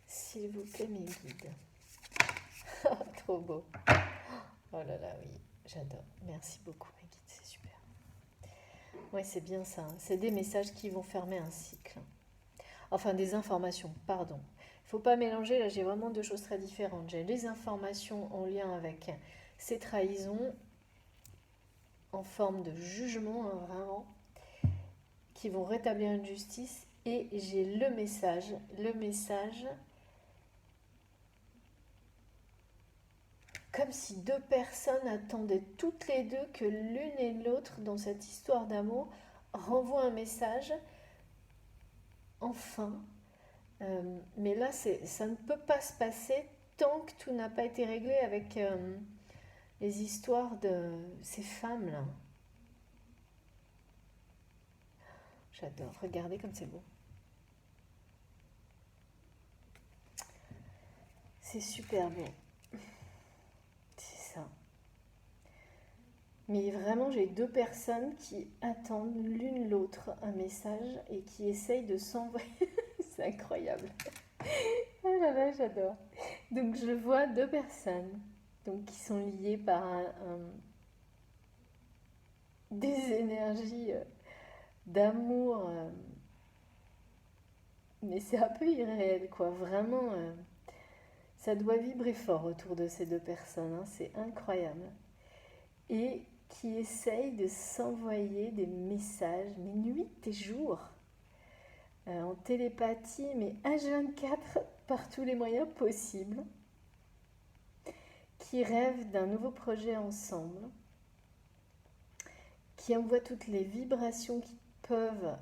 S'il vous plaît, mes guides. Trop beau. Oh là là, oui, j'adore. Merci beaucoup, mes guides, c'est super. Oui, c'est bien ça, hein. C'est des messages qui vont fermer un cycle. Enfin, des informations, pardon. Il ne faut pas mélanger, là j'ai vraiment deux choses très différentes. J'ai les informations en lien avec ces trahisons, en forme de jugement, hein, vraiment, qui vont rétablir une justice. Et j'ai le message, comme si deux personnes attendaient toutes les deux que l'une et l'autre, dans cette histoire d'amour, renvoient un message, enfin. Mais là, ça ne peut pas se passer tant que tout n'a pas été réglé avec les histoires de ces femmes-là. J'adore. Regardez comme c'est beau. C'est super beau. C'est ça. Mais vraiment, j'ai deux personnes qui attendent l'une l'autre un message et qui essayent de s'envoyer. C'est incroyable. Oh là là, j'adore. Donc je vois deux personnes donc, qui sont liées par des énergies d'amour, mais c'est un peu irréel, quoi. Vraiment, ça doit vibrer fort autour de ces deux personnes, hein. C'est incroyable. Et qui essayent de s'envoyer des messages, mais nuit et jour, en télépathie, mais H24 par tous les moyens possibles, qui rêvent d'un nouveau projet ensemble, qui envoient toutes les vibrations qui peuvent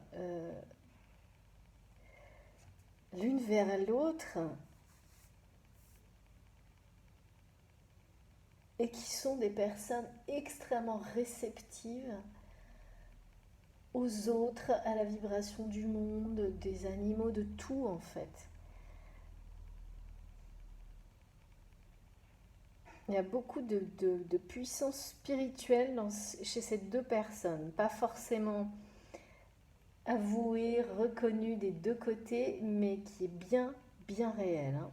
l'une vers l'autre et qui sont des personnes extrêmement réceptives aux autres, à la vibration du monde, des animaux, de tout en fait. Il y a beaucoup de puissance spirituelle chez ces deux personnes, pas forcément avouée, reconnue des deux côtés, mais qui est bien, bien réelle. Hein.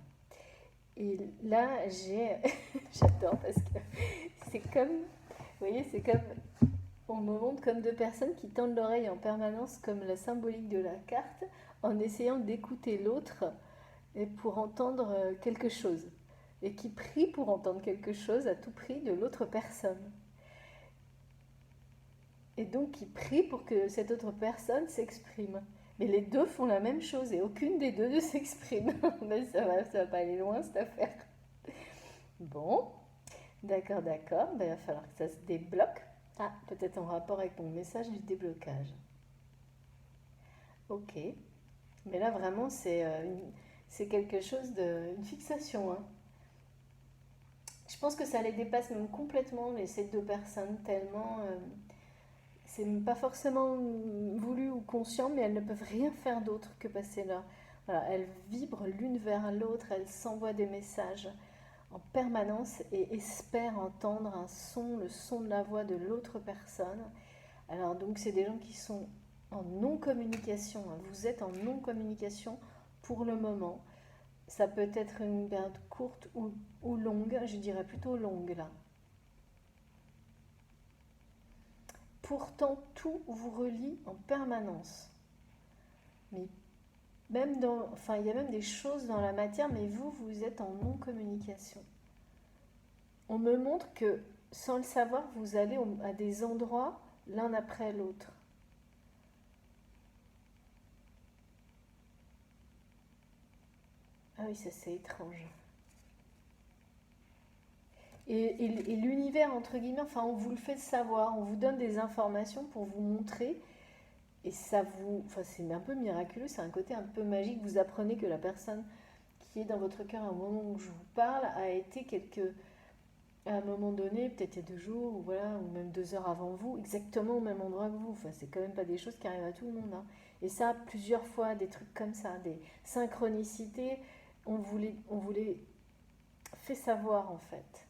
Et là, j'adore parce que c'est comme, vous voyez, c'est comme, on me montre comme deux personnes qui tendent l'oreille en permanence, comme la symbolique de la carte, en essayant d'écouter l'autre et pour entendre quelque chose. Et qui prient pour entendre quelque chose à tout prix de l'autre personne. Et donc qui prient pour que cette autre personne s'exprime. Mais les deux font la même chose et aucune des deux ne s'exprime. Mais ça va pas aller loin cette affaire. Bon, d'accord. Ben, il va falloir que ça se débloque. Ah, peut-être en rapport avec mon message du déblocage. Ok. Mais là, vraiment, c'est quelque chose une fixation. Hein. Je pense que ça les dépasse même complètement, ces deux personnes, tellement c'est pas forcément voulu ou conscient, mais elles ne peuvent rien faire d'autre que passer là. Voilà, elles vibrent l'une vers l'autre, elles s'envoient des messages en permanence et espèrent entendre un son, le son de la voix de l'autre personne. Alors donc c'est des gens qui sont en non-communication, hein. Vous êtes en non-communication pour le moment. Ça peut être une période courte ou longue, je dirais plutôt longue là. Pourtant, tout vous relie en permanence. Mais même enfin, il y a même des choses dans la matière, mais vous êtes en non-communication. On me montre que, sans le savoir, vous allez à des endroits l'un après l'autre. Ah oui, ça c'est étrange. Et l'univers, entre guillemets, enfin, on vous le fait savoir, on vous donne des informations pour vous montrer. Et ça enfin, c'est un peu miraculeux, c'est un côté un peu magique. Vous apprenez que la personne qui est dans votre cœur au moment où je vous parle a été à un moment donné, peut-être il y a 2 jours, ou voilà, ou même 2 heures avant vous, exactement au même endroit que vous. Enfin, c'est quand même pas des choses qui arrivent à tout le monde. Hein. Et ça, plusieurs fois, des trucs comme ça, des synchronicités, on vous les fait savoir en fait.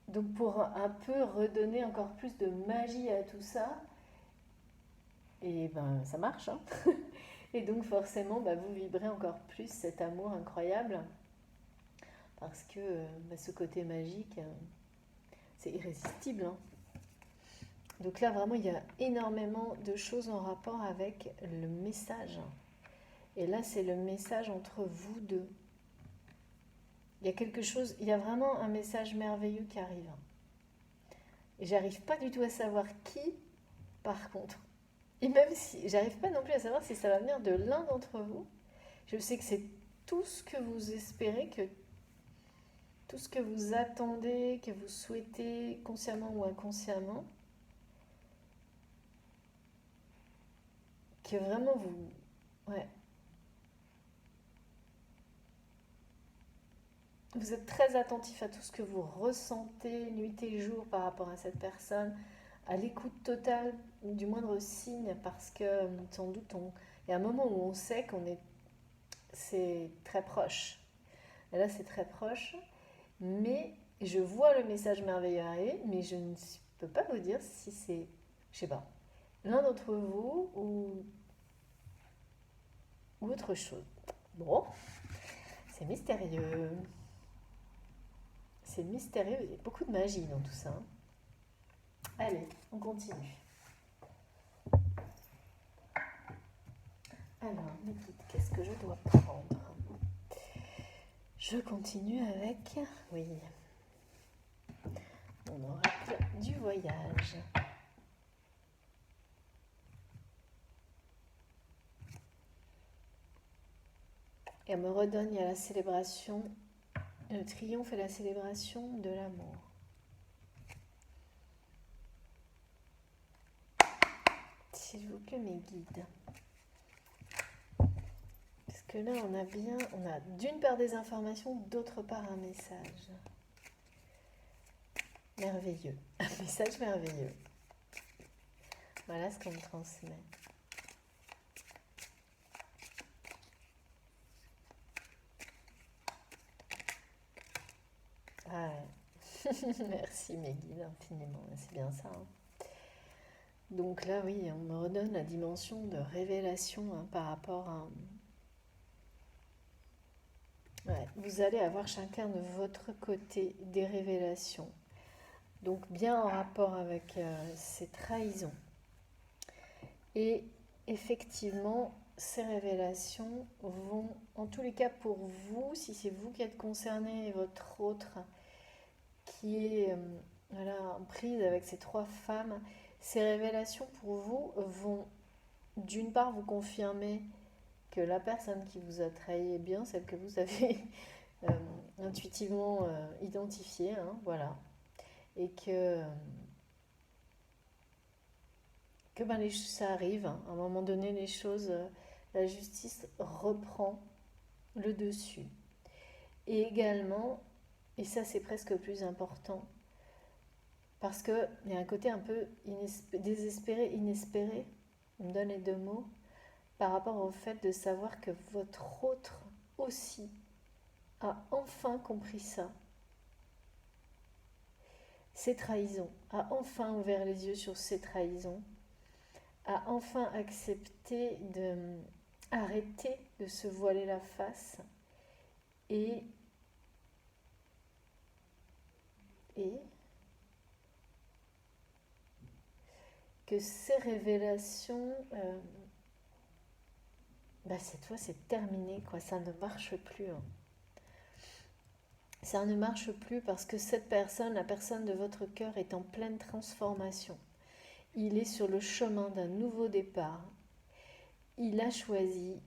Donc pour un peu redonner encore plus de magie à tout ça, et ben ça marche. Hein. Et donc forcément, bah, vous vibrez encore plus cet amour incroyable, parce que bah, ce côté magique, c'est irrésistible. Hein. Donc là, vraiment, il y a énormément de choses en rapport avec le message. Et là, c'est le message entre vous deux. Il y a quelque chose, il y a vraiment un message merveilleux qui arrive. Et j'arrive pas du tout à savoir qui, par contre. Et même si j'arrive pas non plus à savoir si ça va venir de l'un d'entre vous, je sais que c'est tout ce que vous espérez, tout ce que vous attendez, que vous souhaitez, consciemment ou inconsciemment, que vraiment vous... Ouais. Vous êtes très attentif à tout ce que vous ressentez nuit et jour par rapport à cette personne, à l'écoute totale du moindre signe, parce que sans doute, il y a un moment où on sait c'est très proche. Et là, c'est très proche, mais je vois le message merveilleux arriver, mais je ne peux pas vous dire si c'est, je sais pas, l'un d'entre vous ou autre chose. Bon, c'est mystérieux. C'est mystérieux, il y a beaucoup de magie dans tout ça. Hein. Allez, on continue. Alors, mes guides, qu'est-ce que je dois prendre? Je continue avec, oui, mon oracle du voyage. Et on me redonne, il y a la célébration, le triomphe et la célébration de l'amour. S'il vous plaît, mes guides. que là, on a d'une part des informations, d'autre part un message. Merveilleux. Un message merveilleux. Voilà ce qu'on me transmet. Ah ouais. Merci Megil, infiniment. C'est bien ça. Hein. Donc là, oui, on me redonne la dimension de révélation hein, par rapport à... Ouais, vous allez avoir chacun de votre côté des révélations. Donc bien en rapport avec ces trahisons. Et effectivement, ces révélations vont, en tous les cas pour vous, si c'est vous qui êtes concerné et votre autre qui est voilà, en prise avec ces trois femmes, ces révélations pour vous vont d'une part vous confirmer que la personne qui vous a trahi est bien celle que vous avez euh, intuitivement identifiée, hein, voilà, et que ben, ça arrive, hein, à un moment donné les choses, la justice reprend le dessus. Et également, et ça c'est presque le plus important, parce qu'il y a un côté un peu désespéré, inespéré, on me donne les deux mots, par rapport au fait de savoir que votre autre aussi a enfin compris ça. Ces trahisons, a enfin ouvert les yeux sur ces trahisons, a enfin accepté de arrêter de se voiler la face et et que ces révélations, bah cette fois c'est terminé quoi, ça ne marche plus. Hein. Ça ne marche plus parce que cette personne, la personne de votre cœur, est en pleine transformation. Il est sur le chemin d'un nouveau départ. Il a choisi.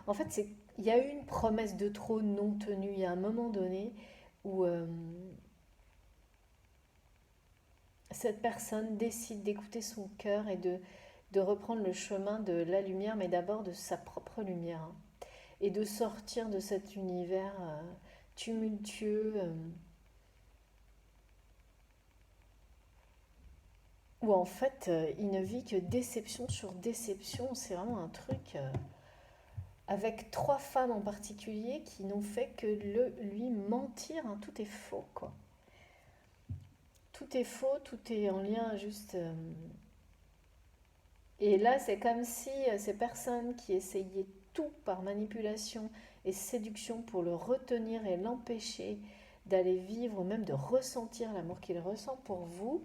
En fait, il y a eu une promesse de trône non tenue. Il y a un moment donné où cette personne décide d'écouter son cœur et de reprendre le chemin de la lumière, mais d'abord de sa propre lumière. Hein, et de sortir de cet univers tumultueux où en fait il ne vit que déception sur déception. C'est vraiment un truc avec trois femmes en particulier qui n'ont fait que lui mentir. Hein. Tout est faux quoi. Tout est faux, tout est en lien juste. Et là, c'est comme si ces personnes qui essayaient tout par manipulation et séduction pour le retenir et l'empêcher d'aller vivre ou même de ressentir l'amour qu'il ressent pour vous,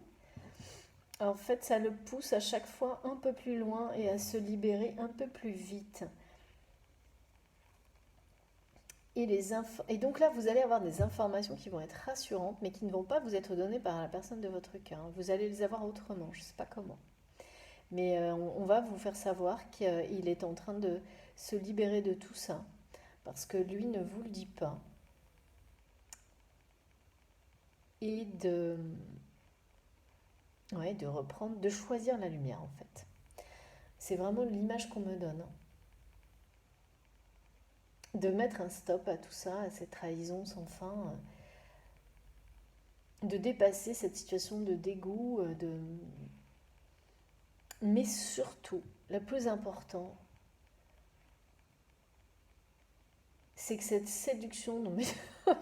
en fait, ça le pousse à chaque fois un peu plus loin et à se libérer un peu plus vite. Et donc là, vous allez avoir des informations qui vont être rassurantes, mais qui ne vont pas vous être données par la personne de votre cœur. Vous allez les avoir autrement, je ne sais pas comment. Mais on va vous faire savoir qu'il est en train de se libérer de tout ça, parce que lui ne vous le dit pas. Et ouais, de reprendre, de choisir la lumière en fait. C'est vraiment l'image qu'on me donne. De mettre un stop à tout ça, à cette trahison sans fin, de dépasser cette situation de dégoût, mais surtout, le plus important, c'est que cette séduction, non mais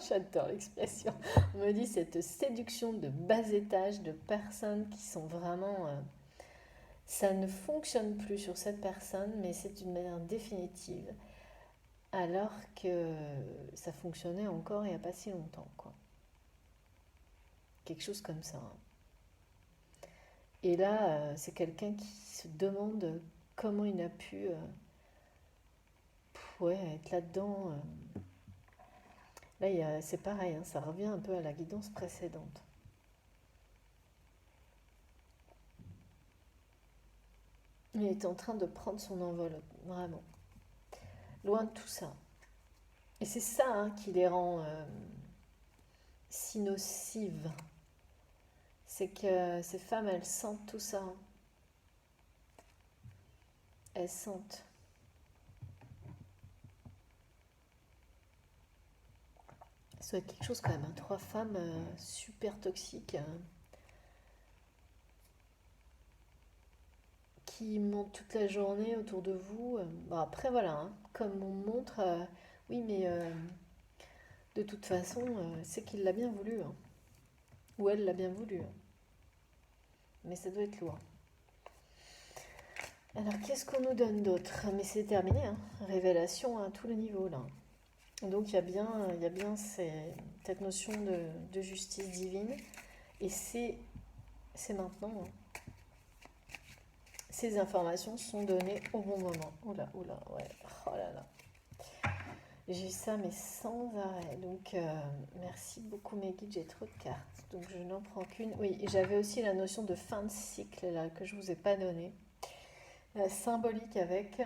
j'adore l'expression, on me dit cette séduction de bas étage, de personnes qui sont vraiment... ça ne fonctionne plus sur cette personne, mais c'est d'une manière définitive, alors que ça fonctionnait encore il n'y a pas si longtemps, quoi. Quelque chose comme ça. Hein. Et là, c'est quelqu'un qui se demande comment il a pu ouais, être là-dedans. Là, c'est pareil, hein, ça revient un peu à la guidance précédente. Il est en train de prendre son envol, vraiment. Loin de tout ça. Et c'est ça hein, qui les rend si nocives. C'est que ces femmes, elles sentent tout ça. Hein. elles sentent. Ça doit être quelque chose quand même, hein. Trois femmes super toxiques qui mentent toute la journée autour de vous. Bon, après, voilà, hein, comme on montre, oui, mais de toute façon, c'est qu'il l'a bien voulu, hein. Ou elle l'a bien voulu, hein. Mais ça doit être lourd. Alors, qu'est-ce qu'on nous donne d'autre? Mais c'est terminé, hein. Révélation à tous les niveaux, là. Donc, il y a bien cette notion de justice divine. Et c'est maintenant, hein. Ces informations sont données au bon moment. Oula, oula, ouais. Oh là là. J'ai ça, mais sans arrêt. Donc, merci beaucoup, mes guides. J'ai trop de cartes. Donc, je n'en prends qu'une. Oui, et j'avais aussi la notion de fin de cycle, là, que je ne vous ai pas donnée. Symbolique avec...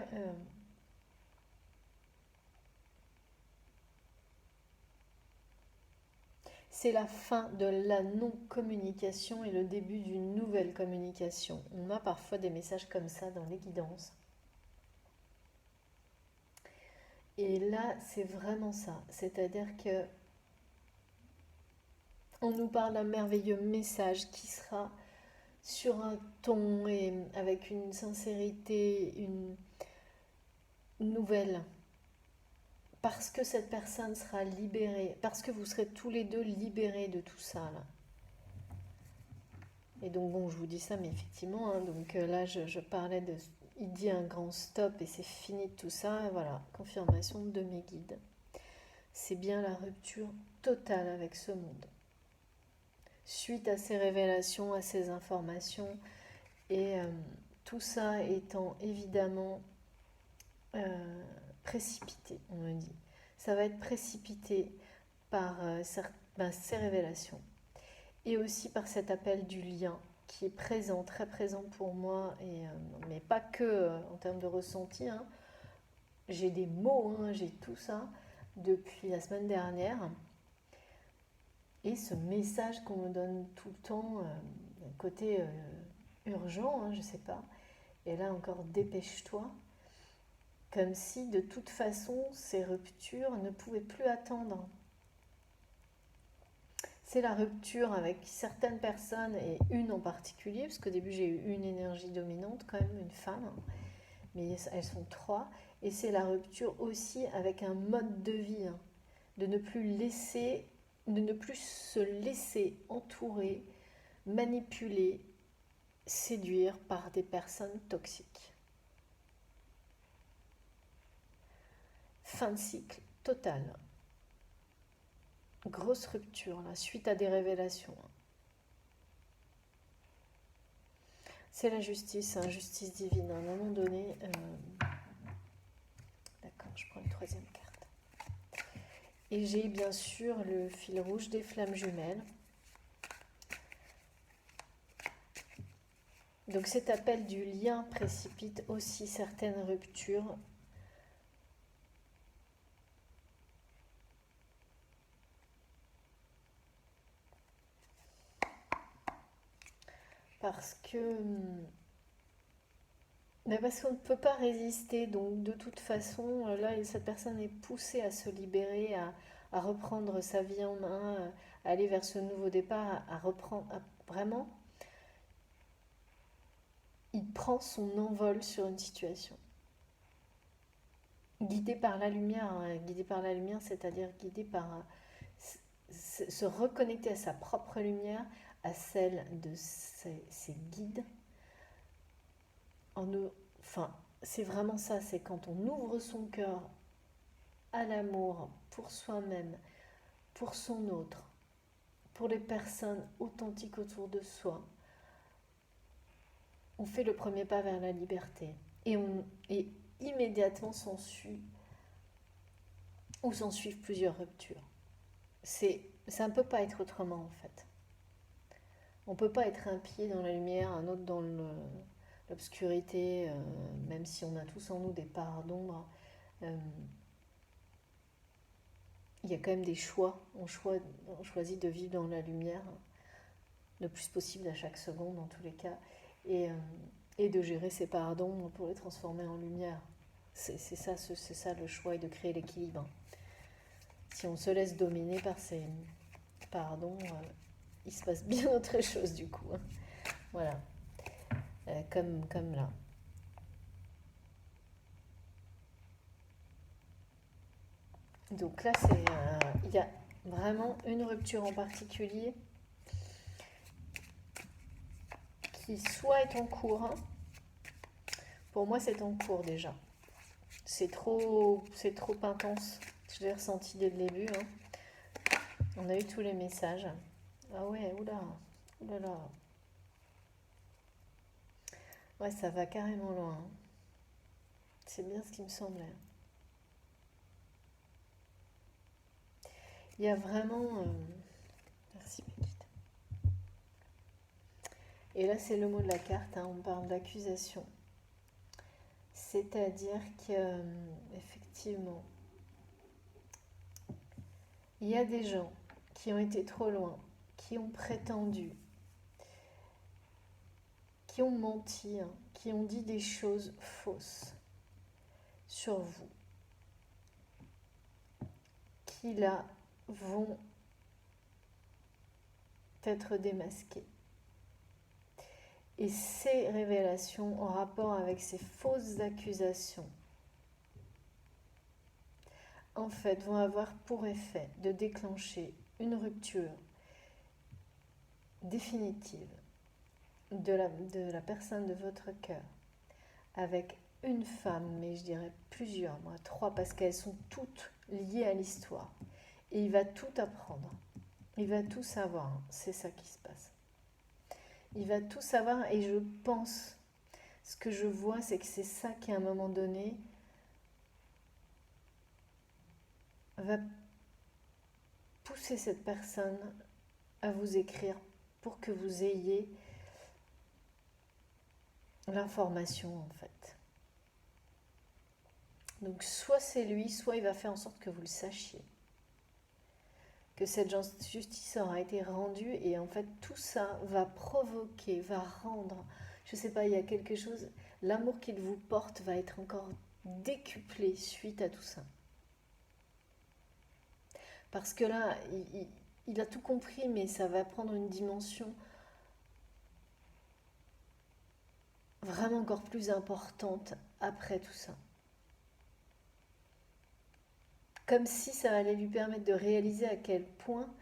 c'est la fin de la non-communication et le début d'une nouvelle communication. On a parfois des messages comme ça dans les guidances. Et là, c'est vraiment ça. C'est-à-dire que on nous parle d'un merveilleux message qui sera sur un ton et avec une sincérité, une nouvelle. Parce que cette personne sera libérée, parce que vous serez tous les deux libérés de tout ça, là. Et donc, bon, je vous dis ça, mais effectivement, hein, donc là, je parlais de... Il dit un grand stop et c'est fini de tout ça. Et voilà, confirmation de mes guides. C'est bien la rupture totale avec ce monde. Suite à ces révélations, à ces informations, et tout ça étant évidemment précipité, on me dit. Ça va être précipité par ces révélations. Et aussi par cet appel du lien qui est présent, très présent pour moi, mais pas que en termes de ressenti, hein. J'ai des mots, hein, j'ai tout ça depuis la semaine dernière. Et ce message qu'on me donne tout le temps, côté urgent, hein, je sais pas. Et là encore, dépêche-toi. Comme si de toute façon, ces ruptures ne pouvaient plus attendre. C'est la rupture avec certaines personnes et une en particulier, parce qu'au début j'ai eu une énergie dominante, quand même une femme, mais elles sont trois. Et c'est la rupture aussi avec un mode de vie, hein, de ne plus se laisser entourer, manipuler, séduire par des personnes toxiques. Fin de cycle total. Grosse rupture là, suite à des révélations. C'est la justice, hein, justice divine. À un moment donné, d'accord, je prends une troisième carte. Et j'ai bien sûr le fil rouge des flammes jumelles. Donc cet appel du lien précipite aussi certaines ruptures. Parce qu'on ne peut pas résister, donc de toute façon, là, cette personne est poussée à se libérer, à reprendre sa vie en main, à aller vers ce nouveau départ, à reprendre, vraiment, il prend son envol sur une situation. Guidé par la lumière, hein, guidé par la lumière, c'est-à-dire guidé par se reconnecter à sa propre lumière, à celle de ses guides. Enfin, c'est vraiment ça, c'est quand on ouvre son cœur à l'amour pour soi-même, pour son autre, pour les personnes authentiques autour de soi, on fait le premier pas vers la liberté. Et immédiatement s'ensuit, ou s'en suivent plusieurs ruptures. Ça ne peut pas être autrement en fait. On ne peut pas être un pied dans la lumière, un autre dans l'obscurité, même si on a tous en nous des parts d'ombre. Il y a quand même des choix. On choisit de vivre dans la lumière le plus possible à chaque seconde, dans tous les cas. Et et de gérer ses parts d'ombre pour les transformer en lumière. C'est ça le choix, et de créer l'équilibre. Si on se laisse dominer par ces parts d'ombre, il se passe bien autre chose du coup. Voilà, comme là. Donc là, il y a vraiment une rupture en particulier qui soit est en cours. Hein. Pour moi, c'est en cours déjà. C'est trop intense. Je l'ai ressenti dès le début. Hein. On a eu tous les messages. Ah ouais, oulala. Ouais, ça va carrément loin. Hein. C'est bien ce qui me semblait. Il y a vraiment... Merci Pépite. Et là, c'est le mot de la carte. Hein. On parle d'accusation. C'est-à-dire que, effectivement, il y a des gens qui ont été trop loin, qui ont prétendu, qui ont menti, hein, qui ont dit des choses fausses sur vous, qui là vont être démasqués. Et ces révélations en rapport avec ces fausses accusations, en fait, vont avoir pour effet de déclencher une rupture définitive de la personne de votre cœur avec une femme, mais je dirais plusieurs, moi 3, parce qu'elles sont toutes liées à l'histoire. Et il va tout apprendre, il va tout savoir, c'est ça qui se passe. Il va tout savoir, et je pense, ce que je vois, c'est que c'est ça qui à un moment donné va pousser cette personne à vous écrire pour que vous ayez l'information en fait. Donc soit c'est lui, soit il va faire en sorte que vous le sachiez. Que cette justice aura été rendue, et en fait tout ça va provoquer, va rendre, je sais pas, il y a quelque chose, l'amour qu'il vous porte va être encore décuplé suite à tout ça. Parce que là, il a tout compris, mais ça va prendre une dimension vraiment encore plus importante après tout ça. Comme si ça allait lui permettre de réaliser à quel point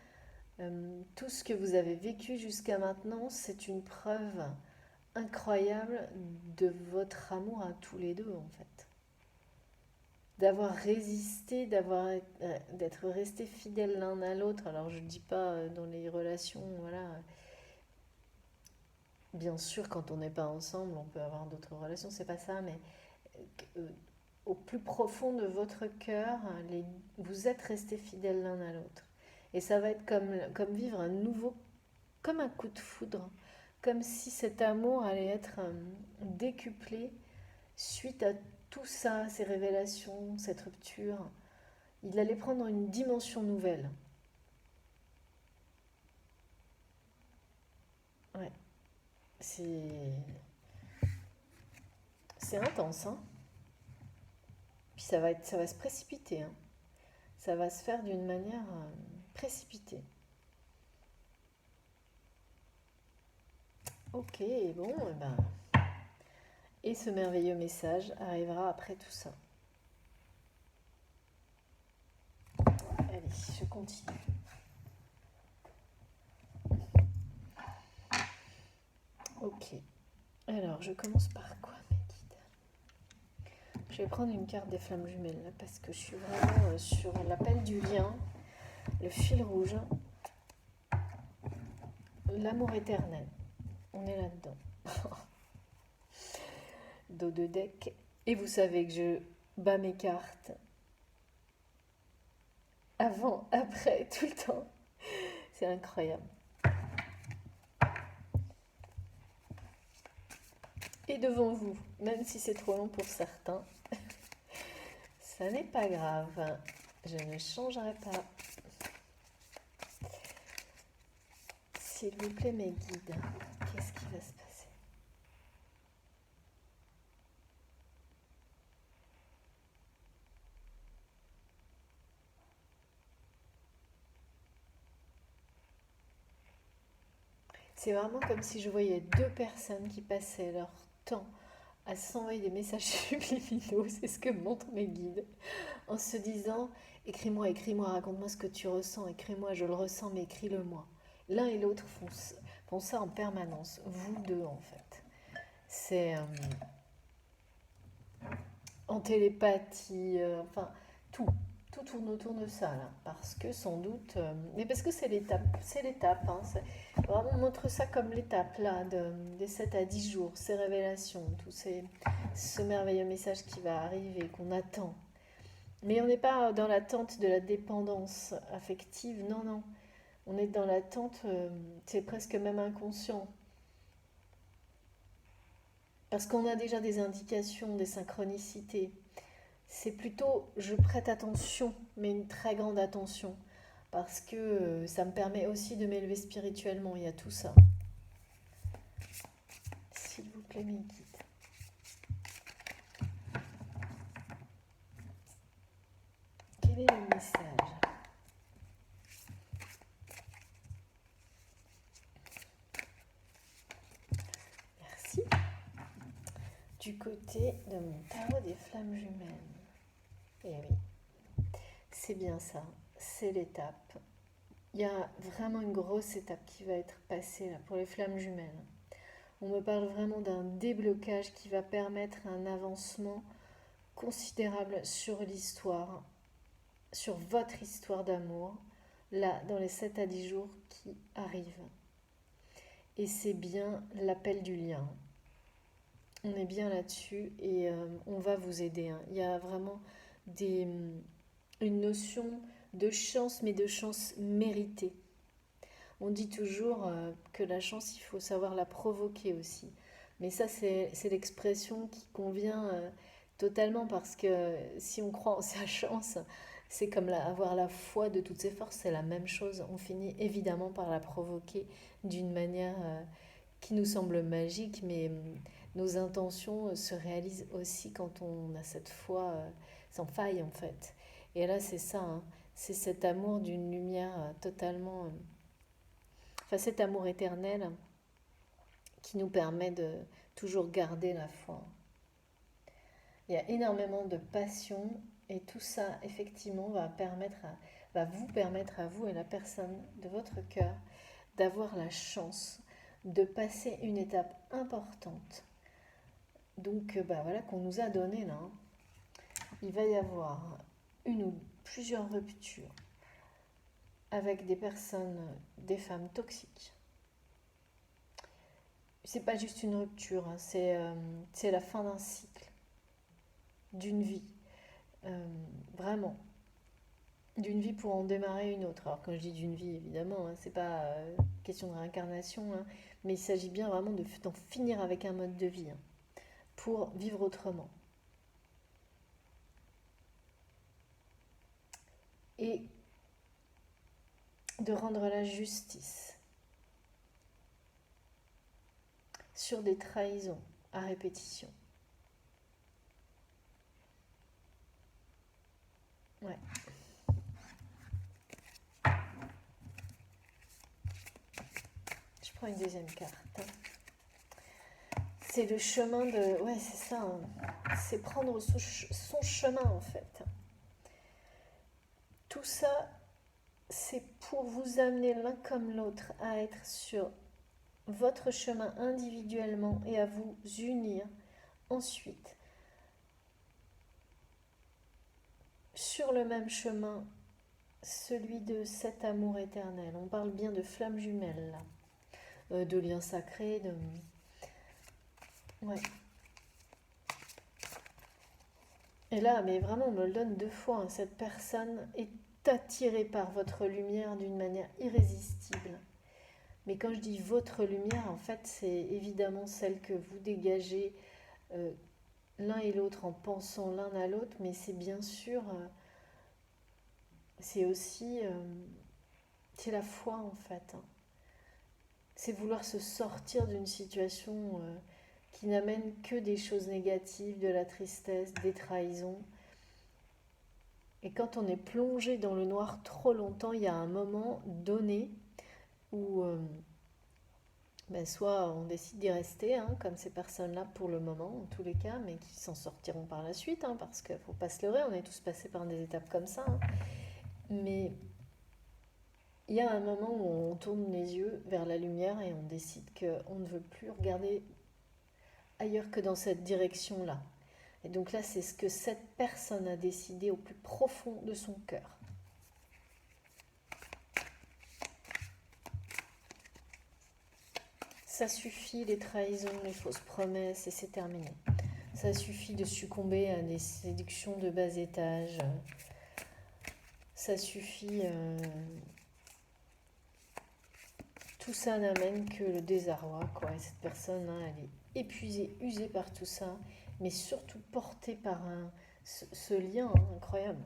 tout ce que vous avez vécu jusqu'à maintenant, c'est une preuve incroyable de votre amour à tous les deux en fait. D'avoir résisté, d'être resté fidèles l'un à l'autre. Alors je ne dis pas dans les relations, voilà. Bien sûr, quand on n'est pas ensemble, on peut avoir d'autres relations, c'est pas ça, mais au plus profond de votre cœur, vous êtes restés fidèles l'un à l'autre. Et ça va être comme vivre un nouveau, comme un coup de foudre, comme si cet amour allait être décuplé suite à tout ça, ces révélations, cette rupture. Il allait prendre une dimension nouvelle. Ouais, c'est intense, hein. Puis ça va se précipiter, hein. Ça va se faire d'une manière précipitée. Ok, bon, et ben. Et ce merveilleux message arrivera après tout ça. Allez, je continue. Ok. Alors, je commence par quoi, mes guides? Je vais prendre une carte des flammes jumelles, là, parce que je suis vraiment sur l'appel du lien, le fil rouge, l'amour éternel. On est là-dedans. Dos de deck. Et vous savez que je bats mes cartes avant, après, tout le temps. C'est incroyable. Et devant vous, même si c'est trop long pour certains, ça n'est pas grave. Je ne changerai pas. S'il vous plaît, mes guides, qu'est-ce qui va se passer? C'est vraiment comme si je voyais deux personnes qui passaient leur temps à s'envoyer des messages subliminaux, c'est ce que montrent mes guides, en se disant écris-moi, écris-moi, raconte-moi ce que tu ressens, écris-moi, je le ressens, mais écris-le-moi. L'un et l'autre font ça en permanence, vous deux en fait. C'est en télépathie, enfin tout, tout tourne autour de ça là, parce que sans doute, mais parce que c'est l'étape, hein, vraiment on montre ça comme l'étape là, des 7 à 10 jours, ces révélations, ce merveilleux message qui va arriver, qu'on attend. Mais on n'est pas dans l'attente de la dépendance affective, non, non. On est dans l'attente, c'est presque même inconscient. Parce qu'on a déjà des indications, des synchronicités. C'est plutôt, je prête attention, mais une très grande attention. Parce que ça me permet aussi de m'élever spirituellement, il y a tout ça. S'il vous plaît, mes guides. Quel est le message? Merci. Du côté de mon tarot des flammes jumelles. Eh oui, c'est bien ça, c'est l'étape. Il y a vraiment une grosse étape qui va être passée là, pour les flammes jumelles. On me parle vraiment d'un déblocage qui va permettre un avancement considérable sur l'histoire, sur votre histoire d'amour, là, dans les 7 à 10 jours qui arrivent. Et c'est bien l'appel du lien. On est bien là-dessus et on va vous aider, hein. Il y a vraiment une notion de chance, mais de chance méritée. On dit toujours que la chance, il faut savoir la provoquer aussi. Mais ça, c'est l'expression qui convient totalement parce que si on croit en sa chance, c'est comme avoir la foi de toutes ses forces, c'est la même chose. On finit évidemment par la provoquer d'une manière qui nous semble magique, mais nos intentions se réalisent aussi quand on a cette foi sans faille en fait. Et là, c'est ça, hein, c'est cet amour d'une lumière totalement... enfin, cet amour éternel qui nous permet de toujours garder la foi. Il y a énormément de passion et tout ça, effectivement, va vous permettre à vous et la personne de votre cœur d'avoir la chance de passer une étape importante. Donc, voilà, qu'on nous a donné là. Il va y avoir une ou plusieurs ruptures avec des personnes, des femmes toxiques. C'est pas juste une rupture, hein, c'est la fin d'un cycle, d'une vie. Vraiment. D'une vie pour en démarrer une autre. Alors quand je dis d'une vie, évidemment, hein, c'est pas question de réincarnation, hein, mais il s'agit bien vraiment d'en finir avec un mode de vie, hein, pour vivre autrement. Et de rendre la justice sur des trahisons à répétition. Ouais. Je prends une deuxième carte. C'est le chemin de... Ouais, c'est ça. Hein. C'est prendre son chemin, en fait. Tout ça, c'est pour vous amener l'un comme l'autre à être sur votre chemin individuellement et à vous unir ensuite sur le même chemin, celui de cet amour éternel. On parle bien de flammes jumelles, là. De liens sacrés, de... Ouais. Et là, mais vraiment, on me le donne deux fois, hein. Cette personne est attirée par votre lumière d'une manière irrésistible. Mais quand je dis votre lumière, en fait, c'est évidemment celle que vous dégagez l'un et l'autre en pensant l'un à l'autre, mais c'est bien sûr, c'est aussi, c'est la foi en fait, hein. C'est vouloir se sortir d'une situation qui n'amène que des choses négatives, de la tristesse, des trahisons. Et quand on est plongé dans le noir trop longtemps, il y a un moment donné où soit on décide d'y rester, hein, comme ces personnes-là pour le moment, en tous les cas, mais qui s'en sortiront par la suite, hein, parce qu'il ne faut pas se leurrer, on est tous passés par des étapes comme ça. Hein. Mais il y a un moment où on tourne les yeux vers la lumière et on décide qu'on ne veut plus regarder ailleurs que dans cette direction-là. Et donc là, c'est ce que cette personne a décidé au plus profond de son cœur. Ça suffit les trahisons, les fausses promesses et c'est terminé. Ça suffit de succomber à des séductions de bas étage. Ça suffit. Tout ça n'amène que le désarroi, quoi. Et cette personne, hein, elle est épuisée, usée par tout ça, mais surtout portée par ce lien hein, incroyable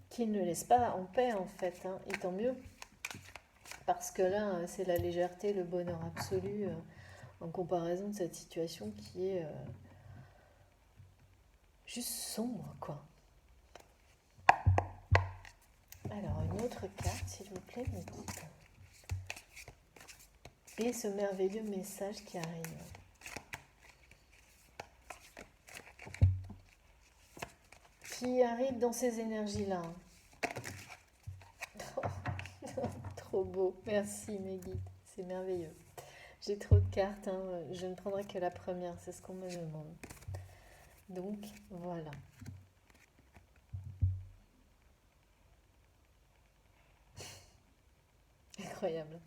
qui ne laisse pas en paix, en fait. Hein. Et tant mieux. Parce que là, c'est la légèreté, le bonheur absolu en comparaison de cette situation qui est juste sombre, quoi. Alors, une autre carte, s'il vous plaît, mes guides. Et ce merveilleux message qui arrive. Qui arrive dans ces énergies-là. Trop beau. Merci, mes guides. C'est merveilleux. J'ai trop de cartes. Hein. Je ne prendrai que la première. C'est ce qu'on me demande. Donc, voilà. Incroyable.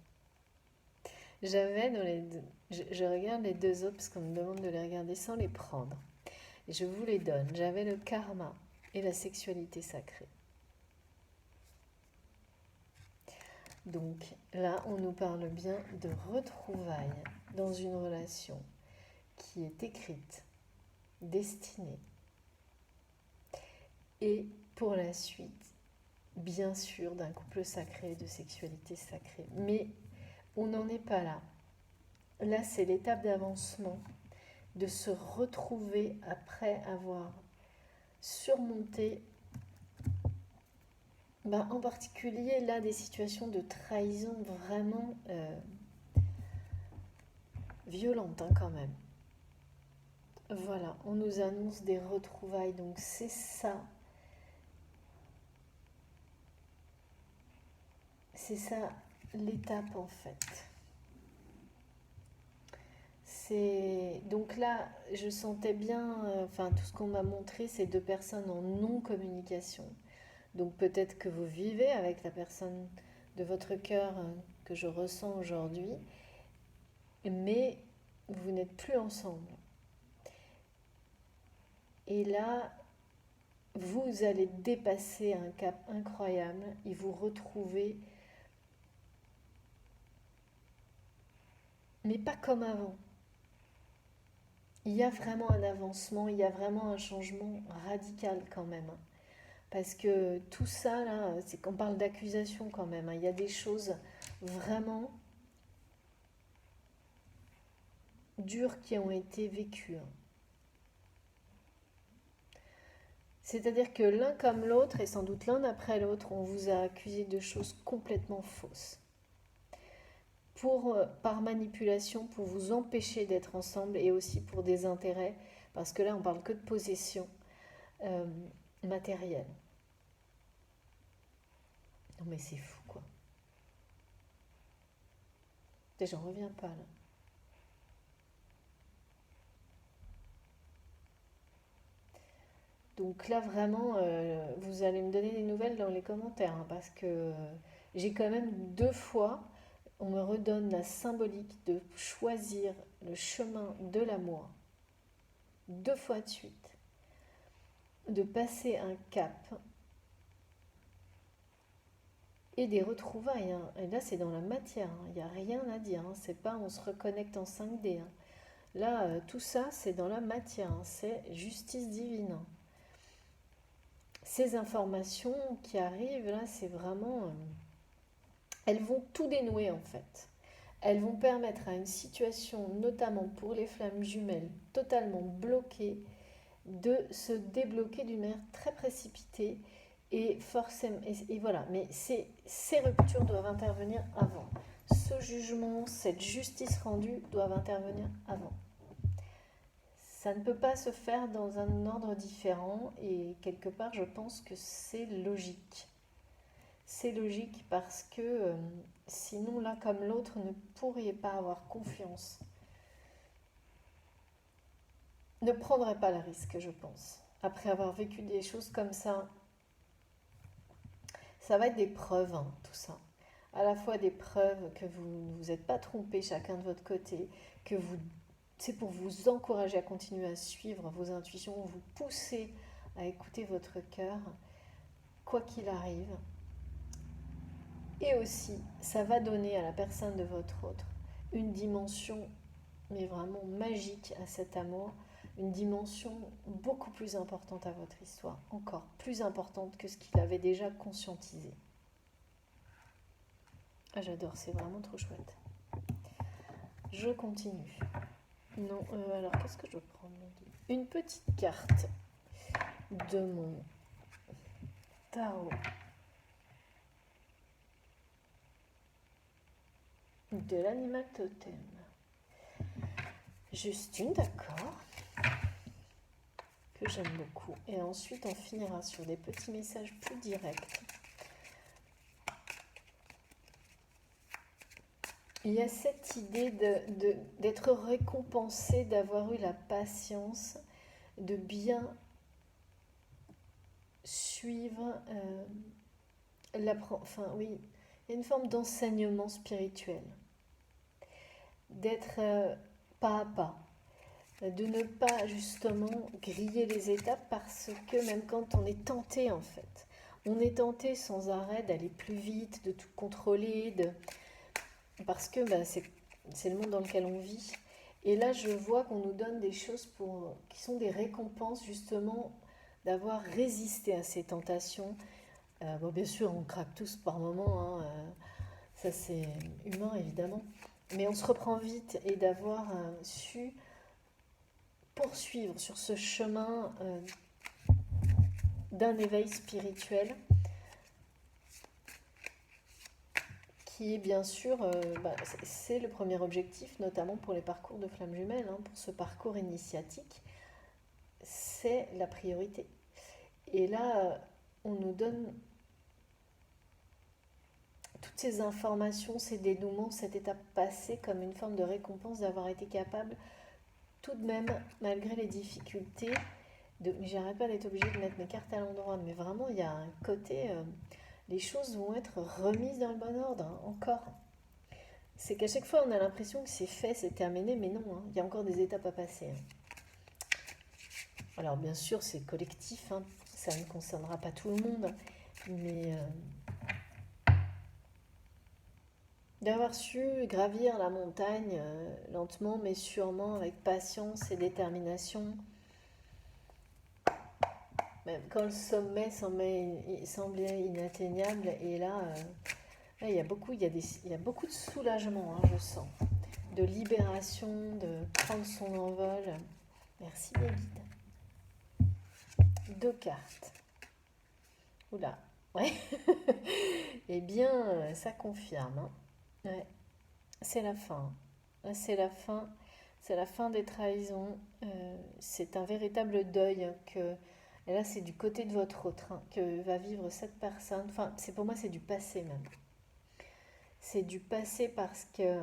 J'avais dans les deux... Je regarde les deux autres parce qu'on me demande de les regarder sans les prendre. Et je vous les donne. J'avais le karma et la sexualité sacrée. Donc là, on nous parle bien de retrouvailles dans une relation qui est écrite, destinée. Et pour la suite, bien sûr, d'un couple sacré et de sexualité sacrée. Mais on n'en est pas là. Là, c'est l'étape d'avancement, de se retrouver après avoir surmonté, en particulier là, des situations de trahison vraiment violentes hein, quand même. Voilà, on nous annonce des retrouvailles, donc c'est ça. C'est ça l'étape en fait. Donc là, je sentais bien, tout ce qu'on m'a montré, c'est deux personnes en non-communication. Donc peut-être que vous vivez avec la personne de votre cœur que je ressens aujourd'hui, mais vous n'êtes plus ensemble. Et là, vous allez dépasser un cap incroyable et vous retrouver, mais pas comme avant. Il y a vraiment un avancement, il y a vraiment un changement radical quand même. Parce que tout ça, là, c'est qu'on parle d'accusation quand même. Il y a des choses vraiment dures qui ont été vécues. C'est-à-dire que l'un comme l'autre, et sans doute l'un après l'autre, on vous a accusé de choses complètement fausses. Par manipulation, pour vous empêcher d'être ensemble et aussi pour des intérêts, parce que là on parle que de possession matérielle. Non mais c'est fou quoi. J'en reviens pas là. Donc là vraiment, vous allez me donner des nouvelles dans les commentaires, hein, parce que j'ai quand même 2 fois, on me redonne la symbolique de choisir le chemin de l'amour, 2 fois de suite, de passer un cap et des retrouvailles. Hein. Et là, c'est dans la matière, il n'y a rien à dire. Hein. C'est pas on se reconnecte en 5D. Hein. Là, tout ça, c'est dans la matière. Hein. C'est justice divine. Hein. Ces informations qui arrivent, là, c'est vraiment... elles vont tout dénouer, en fait. Elles vont permettre à une situation, notamment pour les flammes jumelles, totalement bloquées, de se débloquer d'une manière très précipitée. Et forcément, et voilà, mais ces ruptures doivent intervenir avant. ce jugement, cette justice rendue doivent intervenir avant. Ça ne peut pas se faire dans un ordre différent et quelque part je pense que c'est logique. C'est logique parce que sinon l'un comme l'autre ne pourriez pas avoir confiance. Ne prendrait pas le risque, je pense. Après avoir vécu des choses comme ça va être des preuves, hein, tout ça. À la fois des preuves que vous ne vous êtes pas trompés chacun de votre côté, que c'est pour vous encourager à continuer à suivre vos intuitions, vous pousser à écouter votre cœur, quoi qu'il arrive. Et aussi, ça va donner à la personne de votre autre une dimension, mais vraiment magique à cet amour, une dimension beaucoup plus importante à votre histoire, encore plus importante que ce qu'il avait déjà conscientisé. Ah, j'adore, c'est vraiment trop chouette. Je continue. Non, alors qu'est-ce que je prends? Une petite carte de mon tarot. De l'animal totem. Juste une, d'accord. Que j'aime beaucoup. Et ensuite, on finira sur des petits messages plus directs. Il y a cette idée d'être récompensé, d'avoir eu la patience, de bien suivre enfin oui, il y a une forme d'enseignement spirituel, d'être pas à pas, de ne pas justement griller les étapes parce que même quand on est tenté en fait, on est tenté sans arrêt d'aller plus vite, de tout contrôler, parce que c'est le monde dans lequel on vit. Et là, je vois qu'on nous donne des choses qui sont des récompenses justement d'avoir résisté à ces tentations. Bon, bien sûr, on craque tous par moments, hein, ça c'est humain évidemment, mais on se reprend vite et d'avoir su poursuivre sur ce chemin d'un éveil spirituel qui est bien sûr, c'est le premier objectif, notamment pour les parcours de flammes jumelles, hein, pour ce parcours initiatique, c'est la priorité. Et là, on nous donne toutes ces informations, ces dénouements, cette étape passée comme une forme de récompense d'avoir été capable, tout de même, malgré les difficultés, mais j'arrête pas d'être obligée de mettre mes cartes à l'endroit, mais vraiment, il y a un côté, les choses vont être remises dans le bon ordre, hein, encore. C'est qu'à chaque fois, on a l'impression que c'est fait, c'est terminé, mais non, hein, il y a encore des étapes à passer. Hein. Alors, bien sûr, c'est collectif, hein, ça ne concernera pas tout le monde, mais d'avoir su gravir la montagne lentement, mais sûrement, avec patience et détermination, même quand le sommet semblait inatteignable, et là, il y a beaucoup de soulagement, hein, je sens, de libération, de prendre son envol. Merci les guides. 2 cartes. Oula, ouais. Eh bien, ça confirme. Hein. Ouais. C'est la fin. C'est la fin. C'est la fin des trahisons. C'est un véritable deuil et là, c'est du côté de votre autre que va vivre cette personne. Enfin, pour moi, c'est du passé même. C'est du passé parce que,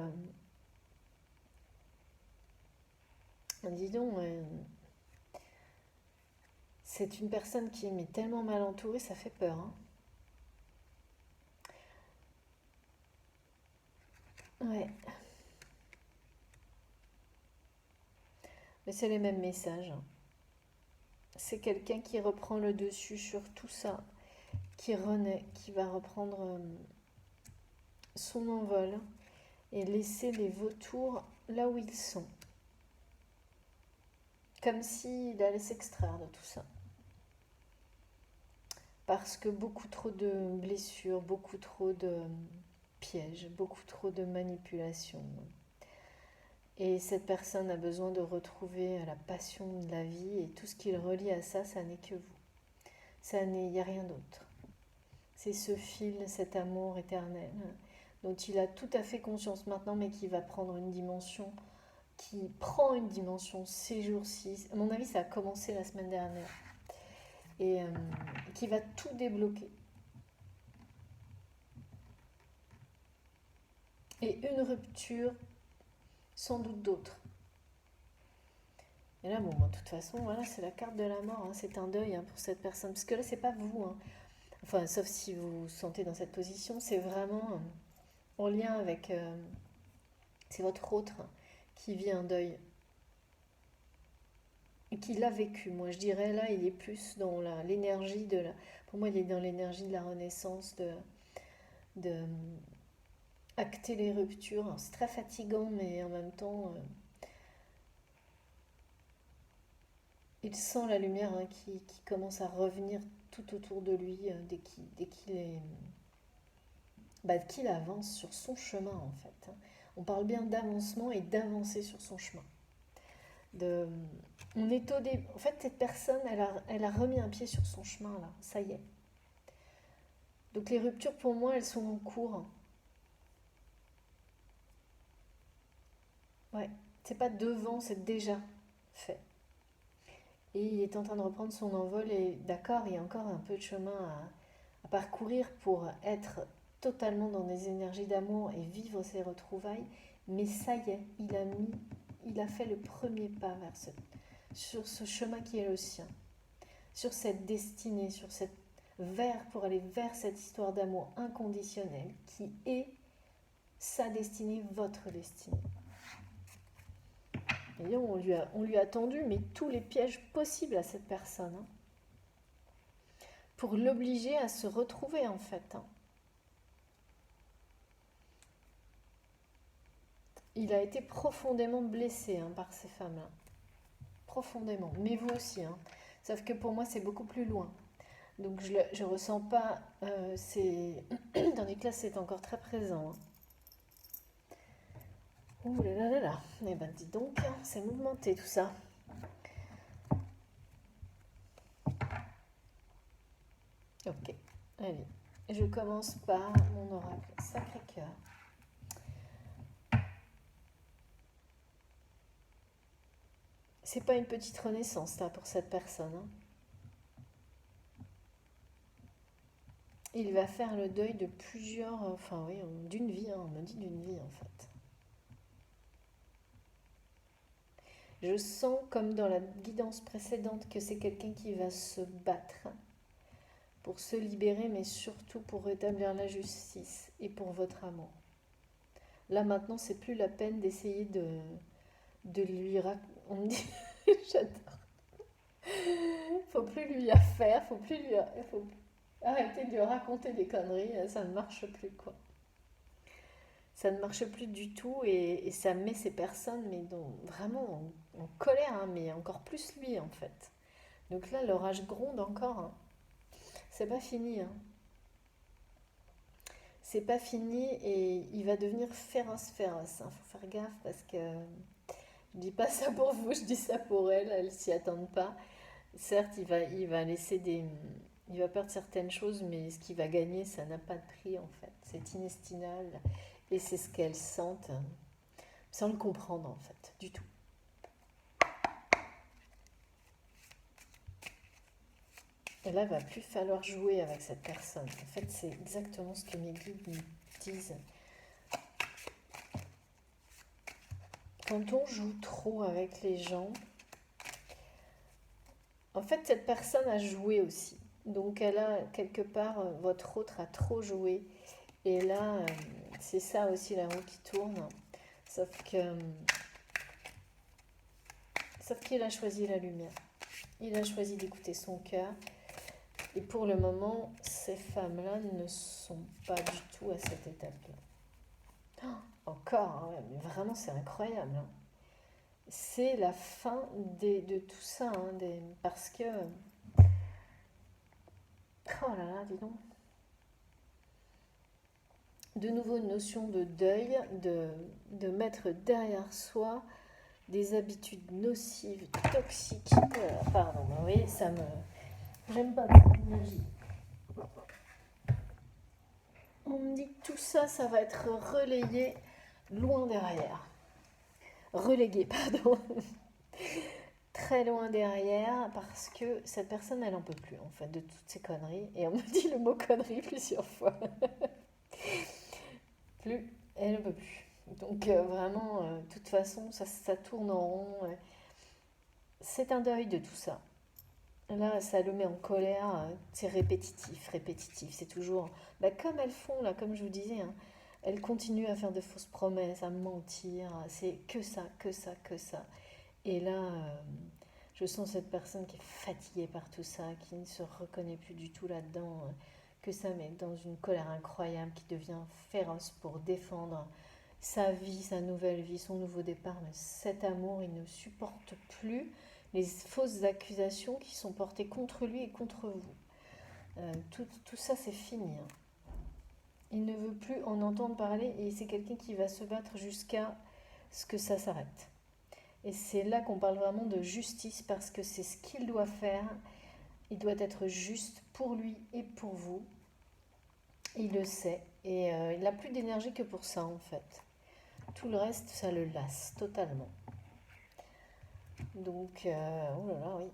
dis donc, c'est une personne qui est tellement mal entourée, ça fait peur. Hein. Ouais. Mais c'est les mêmes messages. Hein. C'est quelqu'un qui reprend le dessus sur tout ça, qui renaît, qui va reprendre son envol et laisser les vautours là où ils sont. Comme s'il allait s'extraire de tout ça. Parce que beaucoup trop de blessures, beaucoup trop de pièges, beaucoup trop de manipulations. Et cette personne a besoin de retrouver la passion de la vie et tout ce qui le relie à ça, ça n'est que vous. Il n'y a rien d'autre. C'est ce fil, cet amour éternel dont il a tout à fait conscience maintenant, mais qui va prendre une dimension, qui prend une dimension ces jours-ci. À mon avis, ça a commencé la semaine dernière. Et qui va tout débloquer. Et une rupture, sans doute d'autres. Et là, bon, de toute façon, voilà, c'est la carte de la mort, hein, c'est un deuil pour cette personne. Parce que là, c'est pas vous, hein. Enfin, sauf si vous vous sentez dans cette position, c'est vraiment en lien avec... c'est votre autre qui vit un deuil. Et qui l'a vécu. Moi, je dirais, là, il est plus dans l'énergie de la... Pour moi, il est dans l'énergie de la renaissance, de acter les ruptures. C'est très fatigant, mais en même temps... il sent la lumière qui commence à revenir tout autour de lui qu'il avance sur son chemin en fait. On parle bien d'avancement et d'avancer sur son chemin. On est au début. En fait, cette personne, elle a remis un pied sur son chemin là. Ça y est. Donc les ruptures pour moi, elles sont en cours. Ouais. C'est pas devant, c'est déjà fait. Et il est en train de reprendre son envol et d'accord, il y a encore un peu de chemin à parcourir pour être totalement dans des énergies d'amour et vivre ses retrouvailles. Mais ça y est, il a fait le premier pas sur ce chemin qui est le sien, sur cette destinée, pour aller vers cette histoire d'amour inconditionnel qui est sa destinée, votre destinée. Et on lui a tendu mais tous les pièges possibles à cette personne, pour l'obliger à se retrouver en fait. Il a été profondément blessé par ces femmes-là. Profondément. Mais vous aussi. Sauf que pour moi, c'est beaucoup plus loin. Donc je ne ressens pas... Tandis que là, c'est encore très présent. Ouh là là là là. Eh ben dis donc, c'est mouvementé tout ça. Ok, allez. Je commence par mon oracle Sacré-Cœur. C'est pas une petite renaissance là pour cette personne. Il va faire le deuil de plusieurs... Enfin oui, d'une vie. On me dit d'une vie en fait. Je sens, comme dans la guidance précédente, que c'est quelqu'un qui va se battre pour se libérer, mais surtout pour rétablir la justice et pour votre amour. Là, maintenant, c'est plus la peine d'essayer de lui raconter. On me dit, j'adore. Faut plus lui faire, faut arrêter de lui raconter des conneries, ça ne marche plus, quoi. Ça ne marche plus du tout et ça met ces personnes mais vraiment en colère, mais encore plus lui en fait. Donc là, l'orage gronde encore. C'est pas fini. C'est pas fini et il va devenir féroce. Faut faire gaffe parce que je dis pas ça pour vous, je dis ça pour elle. Elles s'y attendent pas. Certes, il va laisser il va perdre certaines choses, mais ce qu'il va gagner, ça n'a pas de prix en fait. C'est inestimable. Et c'est ce qu'elles sentent, sans le comprendre en fait, du tout. Et là, il va plus falloir jouer avec cette personne. En fait, c'est exactement ce que mes guides me disent. Quand on joue trop avec les gens, en fait, cette personne a joué aussi. Donc, elle a, quelque part, votre autre a trop joué. Et là, c'est ça aussi la roue qui tourne. Sauf qu'il a choisi la lumière. Il a choisi d'écouter son cœur. Et pour le moment, ces femmes-là ne sont pas du tout à cette étape-là. Encore, mais vraiment, c'est incroyable. C'est la fin de tout ça, parce que... Oh là là, dis donc. De nouveau, une notion de deuil, de mettre derrière soi des habitudes nocives, toxiques. Pardon, vous voyez, j'aime pas cette énergie. On me dit que tout ça, ça va être relayé loin derrière. Relégué, pardon. Très loin derrière parce que cette personne, elle en peut plus en fait de toutes ces conneries. Et on me dit le mot connerie plusieurs fois. Plus, elle ne peut plus. Donc vraiment, de toute façon, ça tourne en rond. C'est un deuil de tout ça. Là, ça le met en colère. C'est répétitif, répétitif. C'est toujours bah, comme elles font, là, comme je vous disais. Hein, elles continuent à faire de fausses promesses, à mentir. C'est que ça, que ça, que ça. Et là, je sens cette personne qui est fatiguée par tout ça, qui ne se reconnaît plus du tout là-dedans, que ça met dans une colère incroyable, qui devient féroce pour défendre sa vie, sa nouvelle vie, son nouveau départ. Mais cet amour, il ne supporte plus les fausses accusations qui sont portées contre lui et contre vous. Tout ça, c'est fini. Hein. Il ne veut plus en entendre parler et c'est quelqu'un qui va se battre jusqu'à ce que ça s'arrête. Et c'est là qu'on parle vraiment de justice parce que c'est ce qu'il doit faire. Il doit être juste pour lui et pour vous. Il le sait. Et il n'a plus d'énergie que pour ça en fait. Tout le reste, ça le lasse totalement. Donc, oh là là, oui.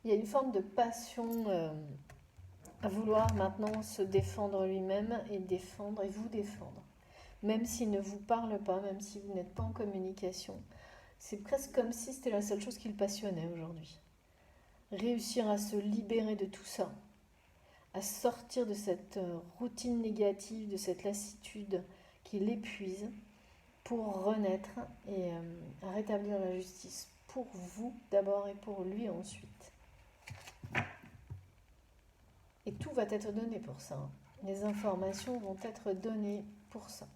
Il y a une forme de passion à vouloir maintenant se défendre lui-même et défendre et vous défendre. Même s'il ne vous parle pas, même si vous n'êtes pas en communication. C'est presque comme si c'était la seule chose qui le passionnait aujourd'hui. Réussir à se libérer de tout ça, à sortir de cette routine négative, de cette lassitude qui l'épuise, pour renaître et à rétablir la justice pour vous d'abord et pour lui ensuite. Et tout va être donné pour ça. Hein. Les informations vont être données pour ça.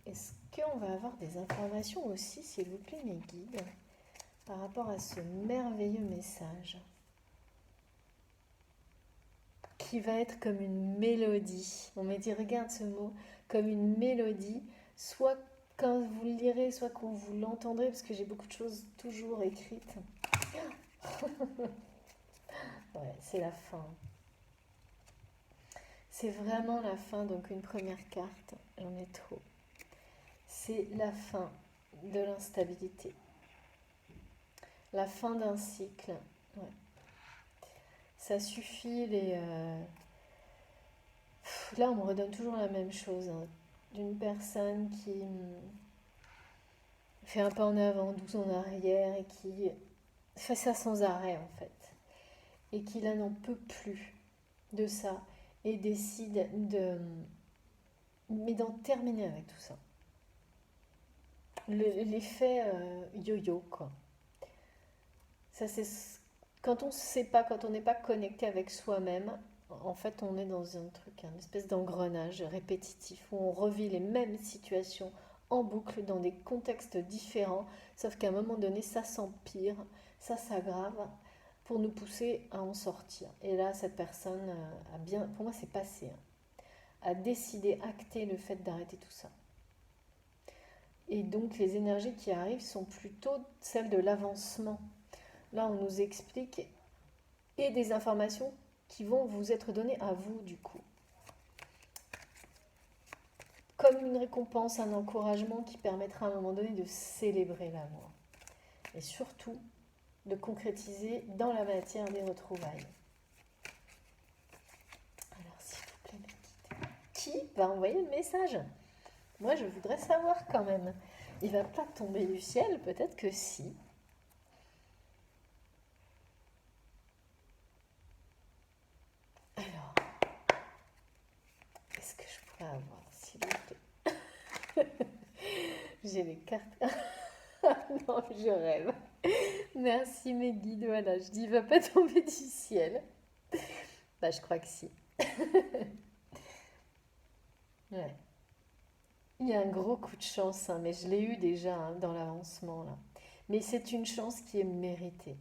Est-ce qu'on va avoir des informations aussi, s'il vous plaît, mes guides, par rapport à ce merveilleux message qui va être comme une mélodie. On m'a dit, regarde ce mot, comme une mélodie, soit quand vous le lirez, soit quand vous l'entendrez, parce que j'ai beaucoup de choses toujours écrites. Ouais, c'est la fin. C'est vraiment la fin, donc une première carte, j'en ai trop. C'est la fin de l'instabilité. La fin d'un cycle. Ouais. Ça suffit les... Là, on me redonne toujours la même chose. Hein. D'une personne qui fait un pas en avant, 12 en arrière, et qui fait ça sans arrêt, en fait. Et qui, là, n'en peut plus de ça. Et décide mais d'en terminer avec tout ça. L'effet yo-yo, quoi. Ça, c'est quand on ne sait pas, quand on n'est pas connecté avec soi-même, en fait, on est dans un truc, une espèce d'engrenage répétitif où on revit les mêmes situations en boucle dans des contextes différents, sauf qu'à un moment donné, ça s'empire, ça s'aggrave pour nous pousser à en sortir. Et là, cette personne a bien, pour moi, c'est passé, hein, a décidé, acté le fait d'arrêter tout ça. Et donc, les énergies qui arrivent sont plutôt celles de l'avancement. Là, on nous explique et des informations qui vont vous être données à vous du coup. Comme une récompense, un encouragement qui permettra à un moment donné de célébrer l'amour. Et surtout, de concrétiser dans la matière des retrouvailles. Alors, s'il vous plaît, mes guides, qui va envoyer le message? Moi, je voudrais savoir quand même. Il ne va pas tomber du ciel, peut-être que si. Alors, qu'est-ce que je pourrais avoir, s'il vous plaît? J'ai les cartes. Non, je rêve. Merci mes guides, voilà, je dis il va pas tomber du ciel. Bah je crois que si. Ouais. Il y a un gros coup de chance, hein, mais je l'ai eu déjà hein, dans l'avancement là. Mais c'est une chance qui est méritée.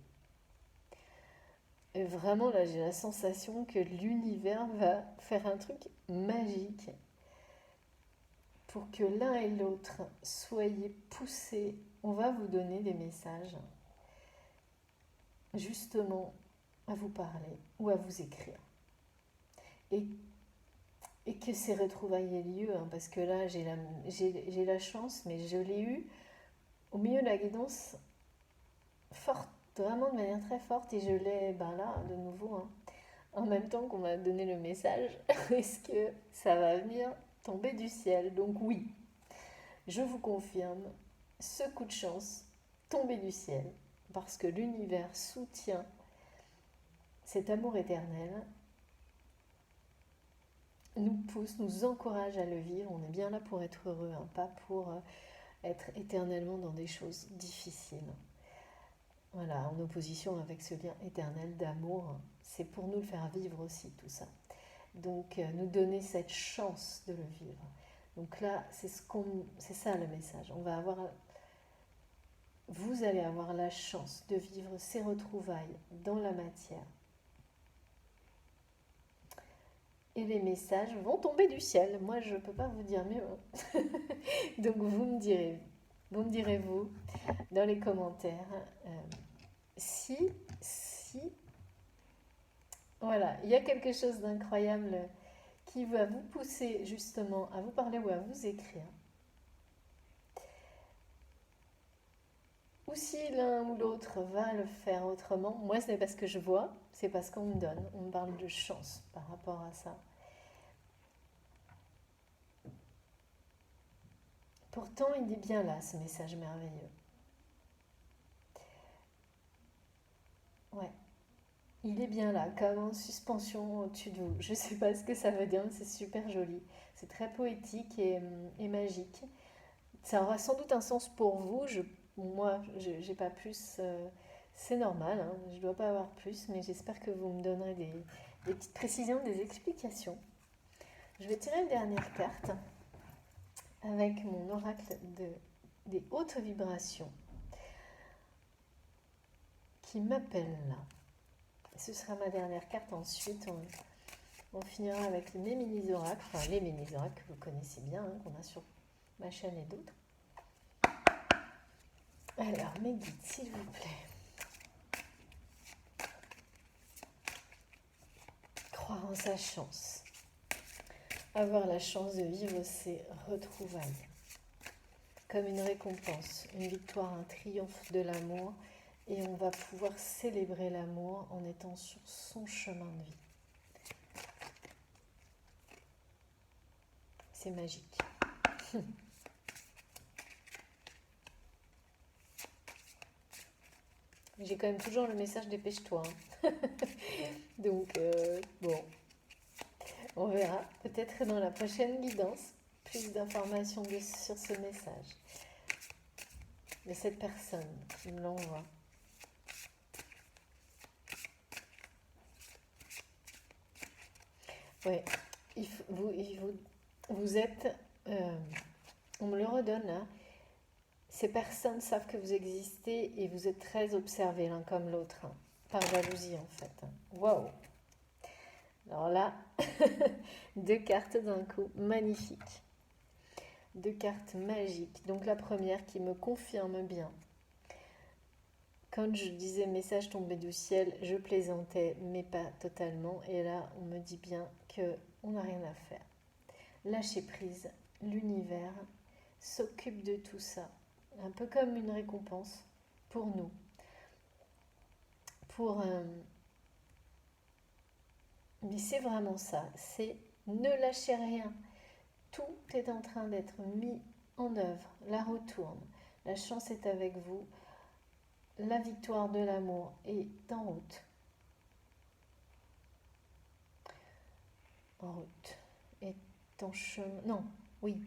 Et vraiment là j'ai la sensation que l'univers va faire un truc magique pour que l'un et l'autre soyez poussés. On va vous donner des messages justement à vous parler ou à vous écrire. Et, et que ces retrouvailles aient lieu, hein, parce que là, j'ai la chance, mais je l'ai eu au milieu de la guidance forte, vraiment de manière très forte, et je l'ai, ben là, de nouveau, hein, en même temps qu'on m'a donné le message, est-ce que ça va venir tomber du ciel? Donc oui, je vous confirme, ce coup de chance tombé du ciel, parce que l'univers soutient cet amour éternel, nous pousse, nous encourage à le vivre. On est bien là pour être heureux, hein, pas pour être éternellement dans des choses difficiles. Voilà, en opposition avec ce lien éternel d'amour, c'est pour nous le faire vivre aussi tout ça. Donc nous donner cette chance de le vivre. Donc là, c'est ça le message. Vous allez avoir la chance de vivre ces retrouvailles dans la matière. Et les messages vont tomber du ciel. Moi, je ne peux pas vous dire mieux. Donc vous me direz vous dans les commentaires si voilà, il y a quelque chose d'incroyable qui va vous pousser justement à vous parler ou à vous écrire. Ou si l'un ou l'autre va le faire autrement, moi ce n'est pas ce que je vois, c'est parce qu'on me donne, on me parle de chance par rapport à ça. Pourtant, il est bien là, ce message merveilleux. Ouais, il est bien là, comme en suspension au-dessus de vous. Je ne sais pas ce que ça veut dire, mais c'est super joli. C'est très poétique et magique. Ça aura sans doute un sens pour vous. Moi, je n'ai pas plus. C'est normal, hein, je ne dois pas avoir plus, mais j'espère que vous me donnerez des petites précisions, des explications. Je vais tirer une dernière carte avec mon oracle des hautes vibrations qui m'appelle là. Ce sera ma dernière carte. Ensuite, on finira avec mes mini-oracles, enfin les mini-oracles que vous connaissez bien, hein, qu'on a sur ma chaîne et d'autres. Alors, mes guides, s'il vous plaît. Croire en sa chance. Avoir la chance de vivre ces retrouvailles. Comme une récompense, une victoire, un triomphe de l'amour. Et on va pouvoir célébrer l'amour en étant sur son chemin de vie. C'est magique. J'ai quand même toujours le message dépêche-toi. Hein. Donc, bon, on verra. Peut-être dans la prochaine guidance, plus d'informations sur ce message. De cette personne qui me l'envoie. Oui, vous êtes, on me le redonne là, ces personnes savent que vous existez et vous êtes très observés l'un comme l'autre, hein, par jalousie en fait. Waouh! Alors là, 2 cartes d'un coup, magnifique. 2 cartes magiques. Donc la première qui me confirme bien. Quand je disais message tombé du ciel, je plaisantais, mais pas totalement. Et là, on me dit bien qu'on n'a rien à faire. Lâcher prise, l'univers s'occupe de tout ça. Un peu comme une récompense pour nous. Mais c'est vraiment ça, c'est ne lâchez rien. Tout est en train d'être mis en œuvre. La roue tourne. La chance est avec vous. La victoire de l'amour est en route. En route. Est en chemin. Non, oui.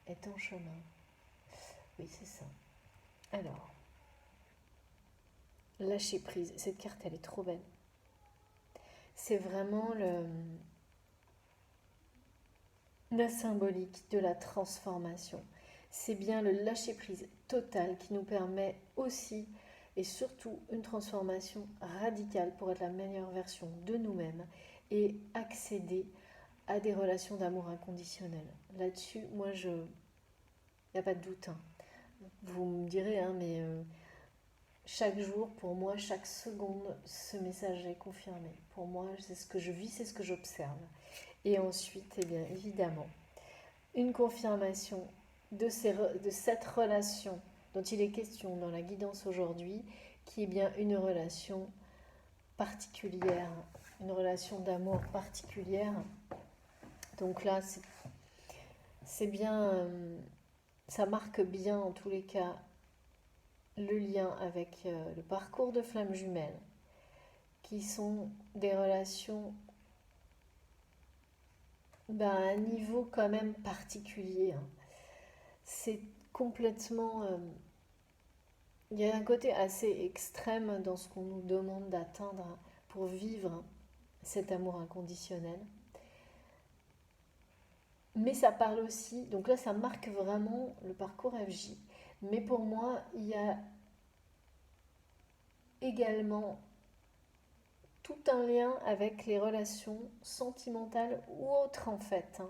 Est en chemin. Oui, c'est ça. Alors, lâcher prise. Cette carte, elle est trop belle. C'est vraiment la symbolique de la transformation. C'est bien le lâcher-prise total qui nous permet aussi et surtout une transformation radicale pour être la meilleure version de nous-mêmes et accéder à des relations d'amour inconditionnel. Là-dessus, moi, il n'y a pas de doute. Hein. Vous me direz, hein, mais chaque jour, pour moi, chaque seconde, ce message est confirmé. Pour moi, c'est ce que je vis, c'est ce que j'observe. Et ensuite, eh bien, évidemment, une confirmation de cette relation dont il est question dans la guidance aujourd'hui, qui est bien une relation particulière, une relation d'amour particulière. Donc là, c'est bien, ça marque bien en tous les cas le lien avec le parcours de flammes jumelles, qui sont des relations à un niveau quand même particulier. C'est complètement... il y a un côté assez extrême dans ce qu'on nous demande d'atteindre pour vivre cet amour inconditionnel. Mais ça parle aussi, donc là ça marque vraiment le parcours FJ. Mais pour moi, il y a également tout un lien avec les relations sentimentales ou autres en fait,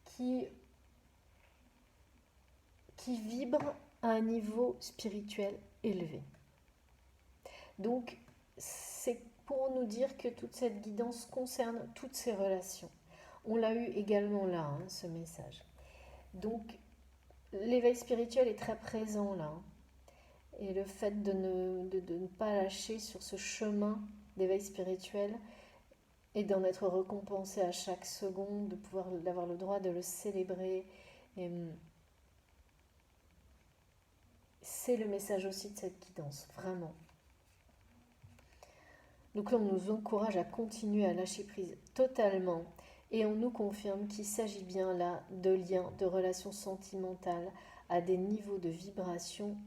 qui vibrent à un niveau spirituel élevé. Donc c'est pour nous dire que toute cette guidance concerne toutes ces relations. On l'a eu également là, ce message. Donc l'éveil spirituel est très présent là. Et le fait de ne pas lâcher sur ce chemin d'éveil spirituel et d'en être récompensé à chaque seconde, de pouvoir avoir le droit de le célébrer. Et c'est le message aussi de cette guidance, vraiment. Donc là, on nous encourage à continuer à lâcher prise totalement et on nous confirme qu'il s'agit bien là de liens, de relations sentimentales à des niveaux de vibration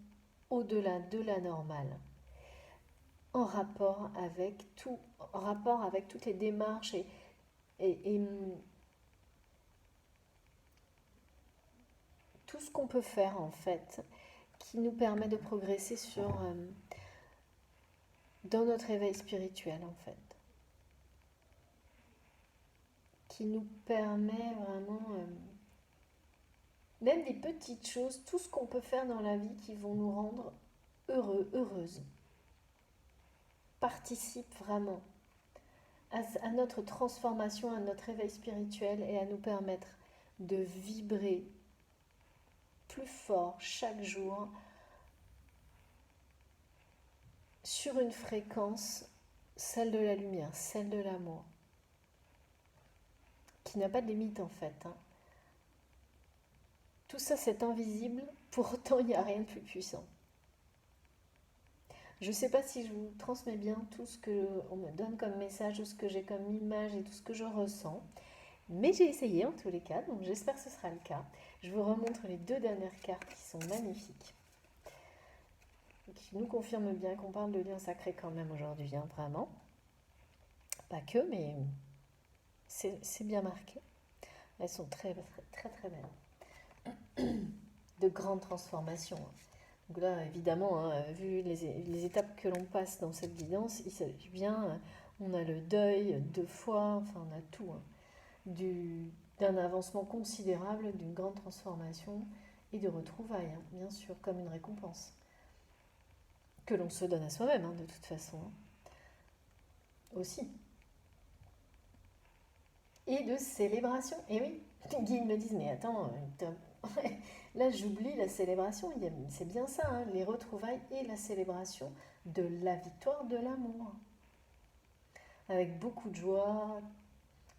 au-delà de la normale, en rapport avec toutes les démarches et tout ce qu'on peut faire en fait, qui nous permet de progresser dans notre éveil spirituel en fait, qui nous permet vraiment même des petites choses, tout ce qu'on peut faire dans la vie qui vont nous rendre heureux, heureuses, participe vraiment à notre transformation, à notre éveil spirituel et à nous permettre de vibrer plus fort chaque jour sur une fréquence, celle de la lumière, celle de l'amour, qui n'a pas de limite en fait. Tout ça c'est invisible, pour autant il n'y a rien de plus puissant. Je ne sais pas si je vous transmets bien tout ce qu'on me donne comme message, tout ce que j'ai comme image et tout ce que je ressens. Mais j'ai essayé en tous les cas, donc j'espère que ce sera le cas. Je vous remontre les 2 dernières cartes qui sont magnifiques. Qui nous confirment bien qu'on parle de lien sacré quand même aujourd'hui, vraiment. Pas que, mais c'est bien marqué. Elles sont très, très, très belles. De grandes transformations. Donc là, évidemment, vu les étapes que l'on passe dans cette guidance, il s'agit bien, on a le deuil 2 fois, enfin on a tout. D'un avancement considérable, d'une grande transformation et de retrouvailles, bien sûr, comme une récompense. Que l'on se donne à soi-même, de toute façon. Aussi. Et de célébration. Et oui, les guides me disent, mais attends, là j'oublie la célébration, c'est bien ça, les retrouvailles et la célébration de la victoire de l'amour. Avec beaucoup de joie.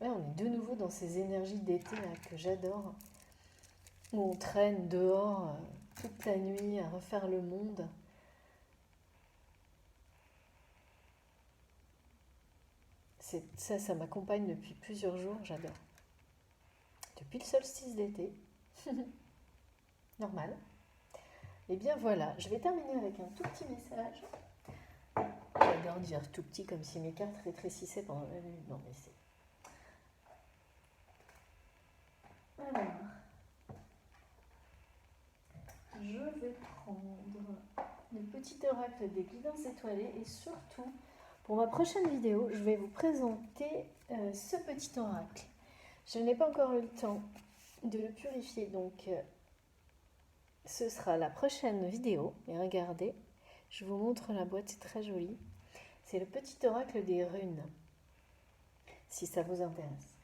Ouais, on est de nouveau dans ces énergies d'été que j'adore, où on traîne dehors toute la nuit à refaire le monde. Ça m'accompagne depuis plusieurs jours, j'adore. Depuis le solstice d'été. Normal. Et bien voilà, je vais terminer avec un tout petit message. J'adore dire tout petit comme si mes cartes rétrécissaient pendant la nuit. Non mais c'est... Alors, je vais prendre le petit oracle des guidances étoilées et surtout, pour ma prochaine vidéo, je vais vous présenter ce petit oracle. Je n'ai pas encore eu le temps de le purifier, donc ce sera la prochaine vidéo. Mais regardez, Je vous montre la boîte, c'est très joli. C'est le petit oracle des runes, si ça vous intéresse.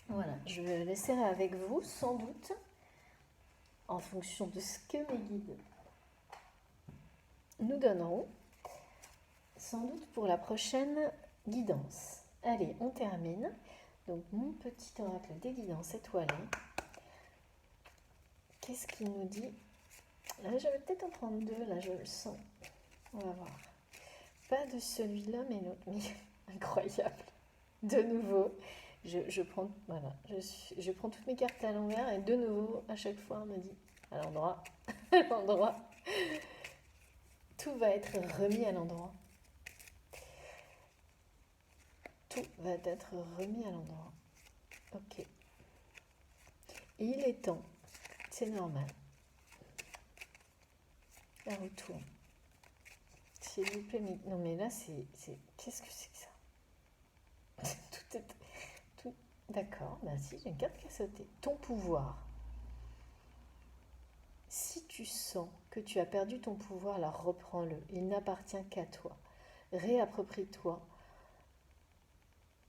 Voilà, je vais laisserai avec vous, sans doute, en fonction de ce que mes guides nous donneront, sans doute pour la prochaine guidance. Allez, on termine. Donc, mon petit oracle des guidances étoilées. Qu'est-ce qu'il nous dit? Là, je vais peut-être en prendre deux, là, je le sens. On va voir. Pas de celui-là, mais l'autre. Mais incroyable. De nouveau, je prends, voilà, je prends toutes mes cartes à l'envers et de nouveau, à chaque fois, on me dit à l'endroit, à l'endroit. Tout va être remis à l'endroit. Tout va être remis à l'endroit. Ok. Et il est temps, c'est normal. La retourne. S'il vous plaît, mais... non mais là, c'est... Qu'est-ce que c'est que ça? Tout est... Tout... D'accord, bah si, j'ai une carte qui a sauté. Ton pouvoir. Si tu sens que tu as perdu ton pouvoir, alors reprends-le. Il n'appartient qu'à toi. Réapproprie-toi.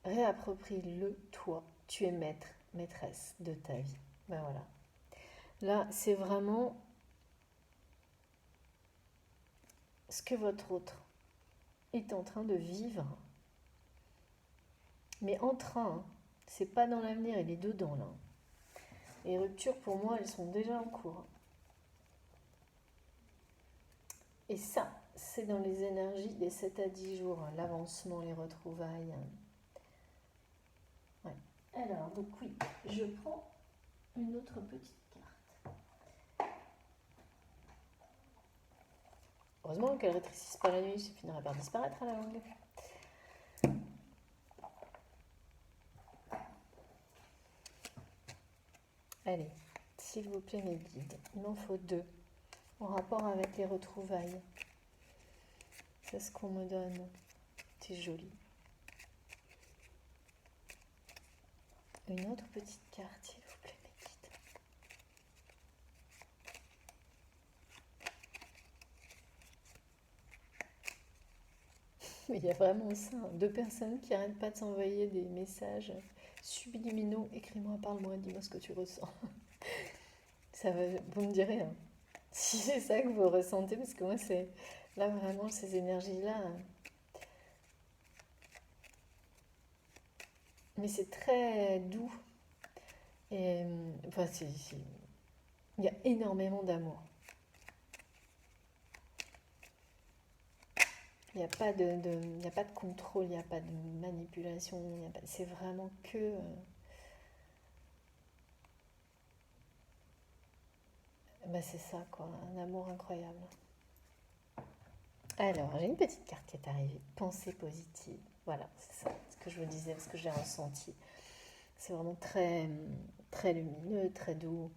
Réapproprie-le toi. Tu es maître, maîtresse de ta vie. Ben voilà. Là, c'est vraiment ce que votre autre est en train de vivre. Mais en train, hein. C'est pas dans l'avenir, il est dedans là. Les ruptures, pour moi, elles sont déjà en cours. Et ça, c'est dans les énergies des 7 à 10 jours, hein, l'avancement, les retrouvailles. Ouais. Alors, donc oui, je prends une autre petite carte. Heureusement qu'elle ne rétrécisse pas la nuit, ça finirait par disparaître à la longue. Allez, s'il vous plaît mes guides, il m'en faut deux, en rapport avec les retrouvailles. C'est ce qu'on me donne, c'est joli. Une autre petite carte, s'il vous plaît mes guides. Mais il y a vraiment ça, hein. Deux personnes qui n'arrêtent pas de s'envoyer des messages subliminaux. Écris-moi, parle-moi, dis-moi ce que tu ressens. Ça va, vous me direz, hein, si c'est ça que vous ressentez, parce que moi, c'est là vraiment ces énergies-là. Mais c'est très doux. Et enfin, il y a énormément d'amour. Il n'y a pas il y a pas de contrôle, il n'y a pas de manipulation. C'est vraiment que. Bah c'est ça, quoi. Un amour incroyable. Alors, j'ai une petite carte qui est arrivée. Pensée positive. Voilà, c'est ça, ce que je vous disais, ce que j'ai ressenti. C'est vraiment très, très lumineux, très doux.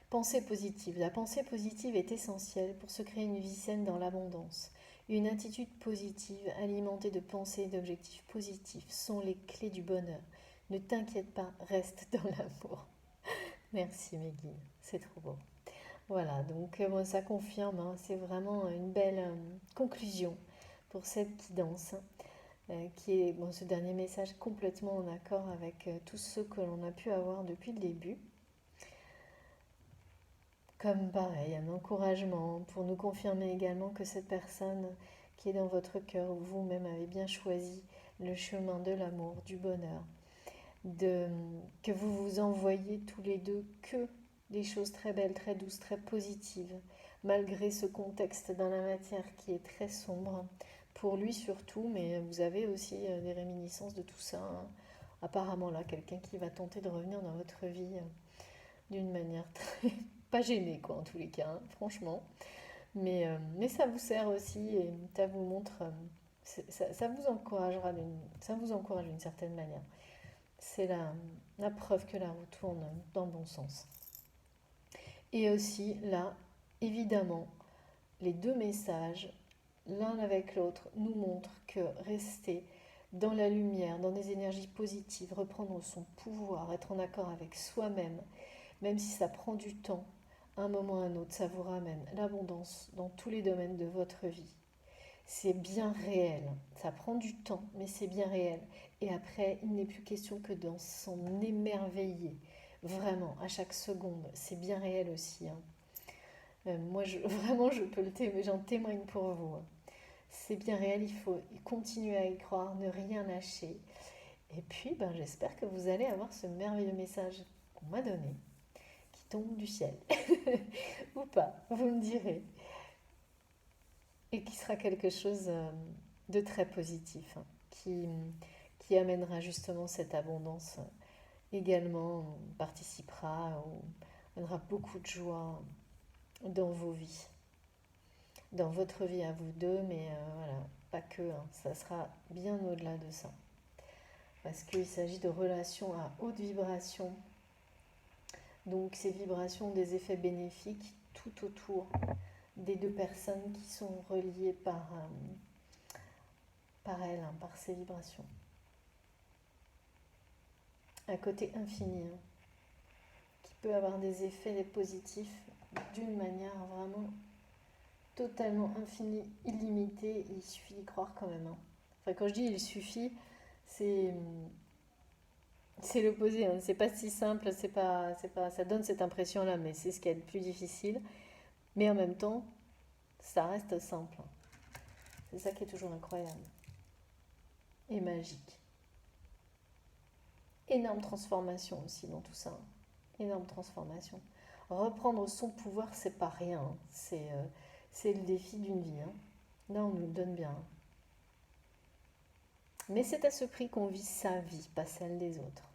Pensée positive. La pensée positive est essentielle pour se créer une vie saine dans l'abondance. Une attitude positive, alimentée de pensées et d'objectifs positifs, sont les clés du bonheur. Ne t'inquiète pas, reste dans l'amour. Merci mes guides, c'est trop beau. Voilà, donc bon, ça confirme, hein, c'est vraiment une belle conclusion pour cette guidance, qui est bon, ce dernier message complètement en accord avec tout ce que l'on a pu avoir depuis le début. Comme pareil, un encouragement pour nous confirmer également que cette personne qui est dans votre cœur ou vous-même avez bien choisi le chemin de l'amour, du bonheur, que vous vous envoyez tous les deux que des choses très belles, très douces, très positives, malgré ce contexte dans la matière qui est très sombre, pour lui surtout, mais vous avez aussi des réminiscences de tout ça, hein. Apparemment là, quelqu'un qui va tenter de revenir dans votre vie d'une manière très... pas gênée quoi en tous les cas, hein, franchement. Mais ça vous sert aussi et ça vous montre, ça vous encouragera ça vous encourage d'une certaine manière. C'est la preuve que la roue tourne dans le bon sens. Et aussi là, évidemment, les deux messages, l'un avec l'autre, nous montrent que rester dans la lumière, dans des énergies positives, reprendre son pouvoir, être en accord avec soi-même, même si ça prend du temps, à un moment ou à un autre, ça vous ramène l'abondance dans tous les domaines de votre vie. C'est bien réel. Ça prend du temps, mais c'est bien réel. Et après, il n'est plus question que d'en s'en émerveiller. Vraiment, à chaque seconde. C'est bien réel aussi, hein. Moi, vraiment, je peux j'en témoigne pour vous, hein. C'est bien réel, il faut continuer à y croire, ne rien lâcher. Et puis, ben, j'espère que vous allez avoir ce merveilleux message qu'on m'a donné, qui tombe du ciel. Ou pas, vous me direz. Et qui sera quelque chose de très positif, hein, qui amènera justement cette abondance également, participera, ou donnera beaucoup de joie dans vos vies, dans votre vie à vous deux, mais voilà, pas que, hein, ça sera bien au-delà de ça. Parce qu'il s'agit de relations à haute vibration, donc ces vibrations ont des effets bénéfiques tout autour des deux personnes qui sont reliées par elles, hein, par ces vibrations. Un côté infini, hein, qui peut avoir des effets positifs d'une manière vraiment totalement infinie, illimitée. Il suffit d'y croire quand même, hein. Enfin, quand je dis il suffit, c'est l'opposé, hein. C'est pas si simple, ça donne cette impression-là, mais c'est ce qui est le plus difficile. Mais en même temps, ça reste simple. C'est ça qui est toujours incroyable et magique. Énorme transformation aussi dans tout ça. Énorme transformation. Reprendre son pouvoir, c'est pas rien. C'est le défi d'une vie, hein. Là, on nous le donne bien. Mais c'est à ce prix qu'on vit sa vie, pas celle des autres.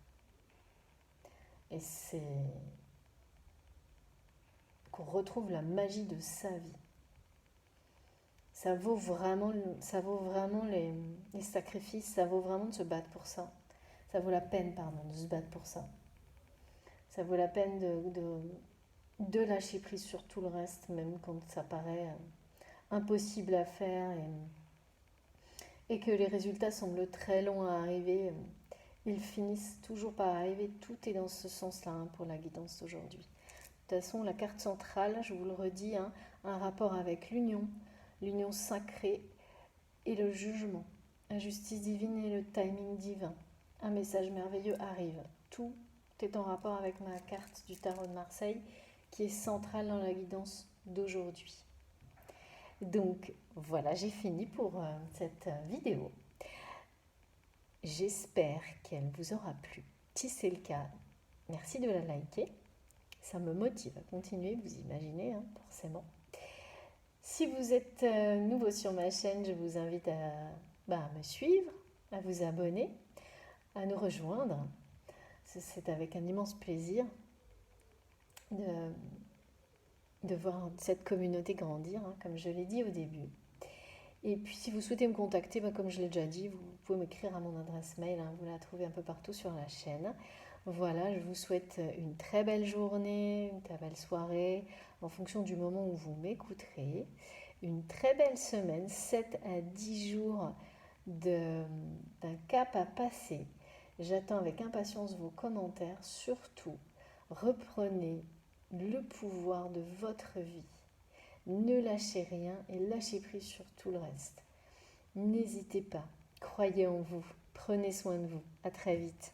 Et c'est qu'on retrouve la magie de sa vie. Ça vaut vraiment les sacrifices, ça vaut vraiment de se battre pour ça. Ça vaut la peine, pardon, de se battre pour ça. Ça vaut la peine de lâcher prise sur tout le reste, même quand ça paraît impossible à faire et que les résultats semblent très longs à arriver. Ils finissent toujours par arriver. Tout est dans ce sens-là, hein, pour la guidance d'aujourd'hui. De toute façon, la carte centrale, je vous le redis, hein, a un rapport avec l'union sacrée et le jugement, la justice divine et le timing divin. Un message merveilleux arrive. Tout est en rapport avec ma carte du tarot de Marseille qui est centrale dans la guidance d'aujourd'hui. Donc voilà, j'ai fini pour cette vidéo. J'espère qu'elle vous aura plu. Si c'est le cas, merci de la liker. Ça me motive à continuer, vous imaginez, hein, forcément. Si vous êtes nouveau sur ma chaîne, je vous invite à me suivre, à vous abonner, à nous rejoindre. C'est avec un immense plaisir de voir cette communauté grandir, hein, comme je l'ai dit au début. Et puis si vous souhaitez me contacter, comme je l'ai déjà dit, vous pouvez m'écrire à mon adresse mail, hein, vous la trouvez un peu partout sur la chaîne. Voilà, je vous souhaite une très belle journée, une très belle soirée, en fonction du moment où vous m'écouterez. Une très belle semaine, 7 à 10 jours d'un cap à passer. J'attends avec impatience vos commentaires. Surtout, reprenez le pouvoir de votre vie. Ne lâchez rien et lâchez prise sur tout le reste. N'hésitez pas, croyez en vous, prenez soin de vous. À très vite.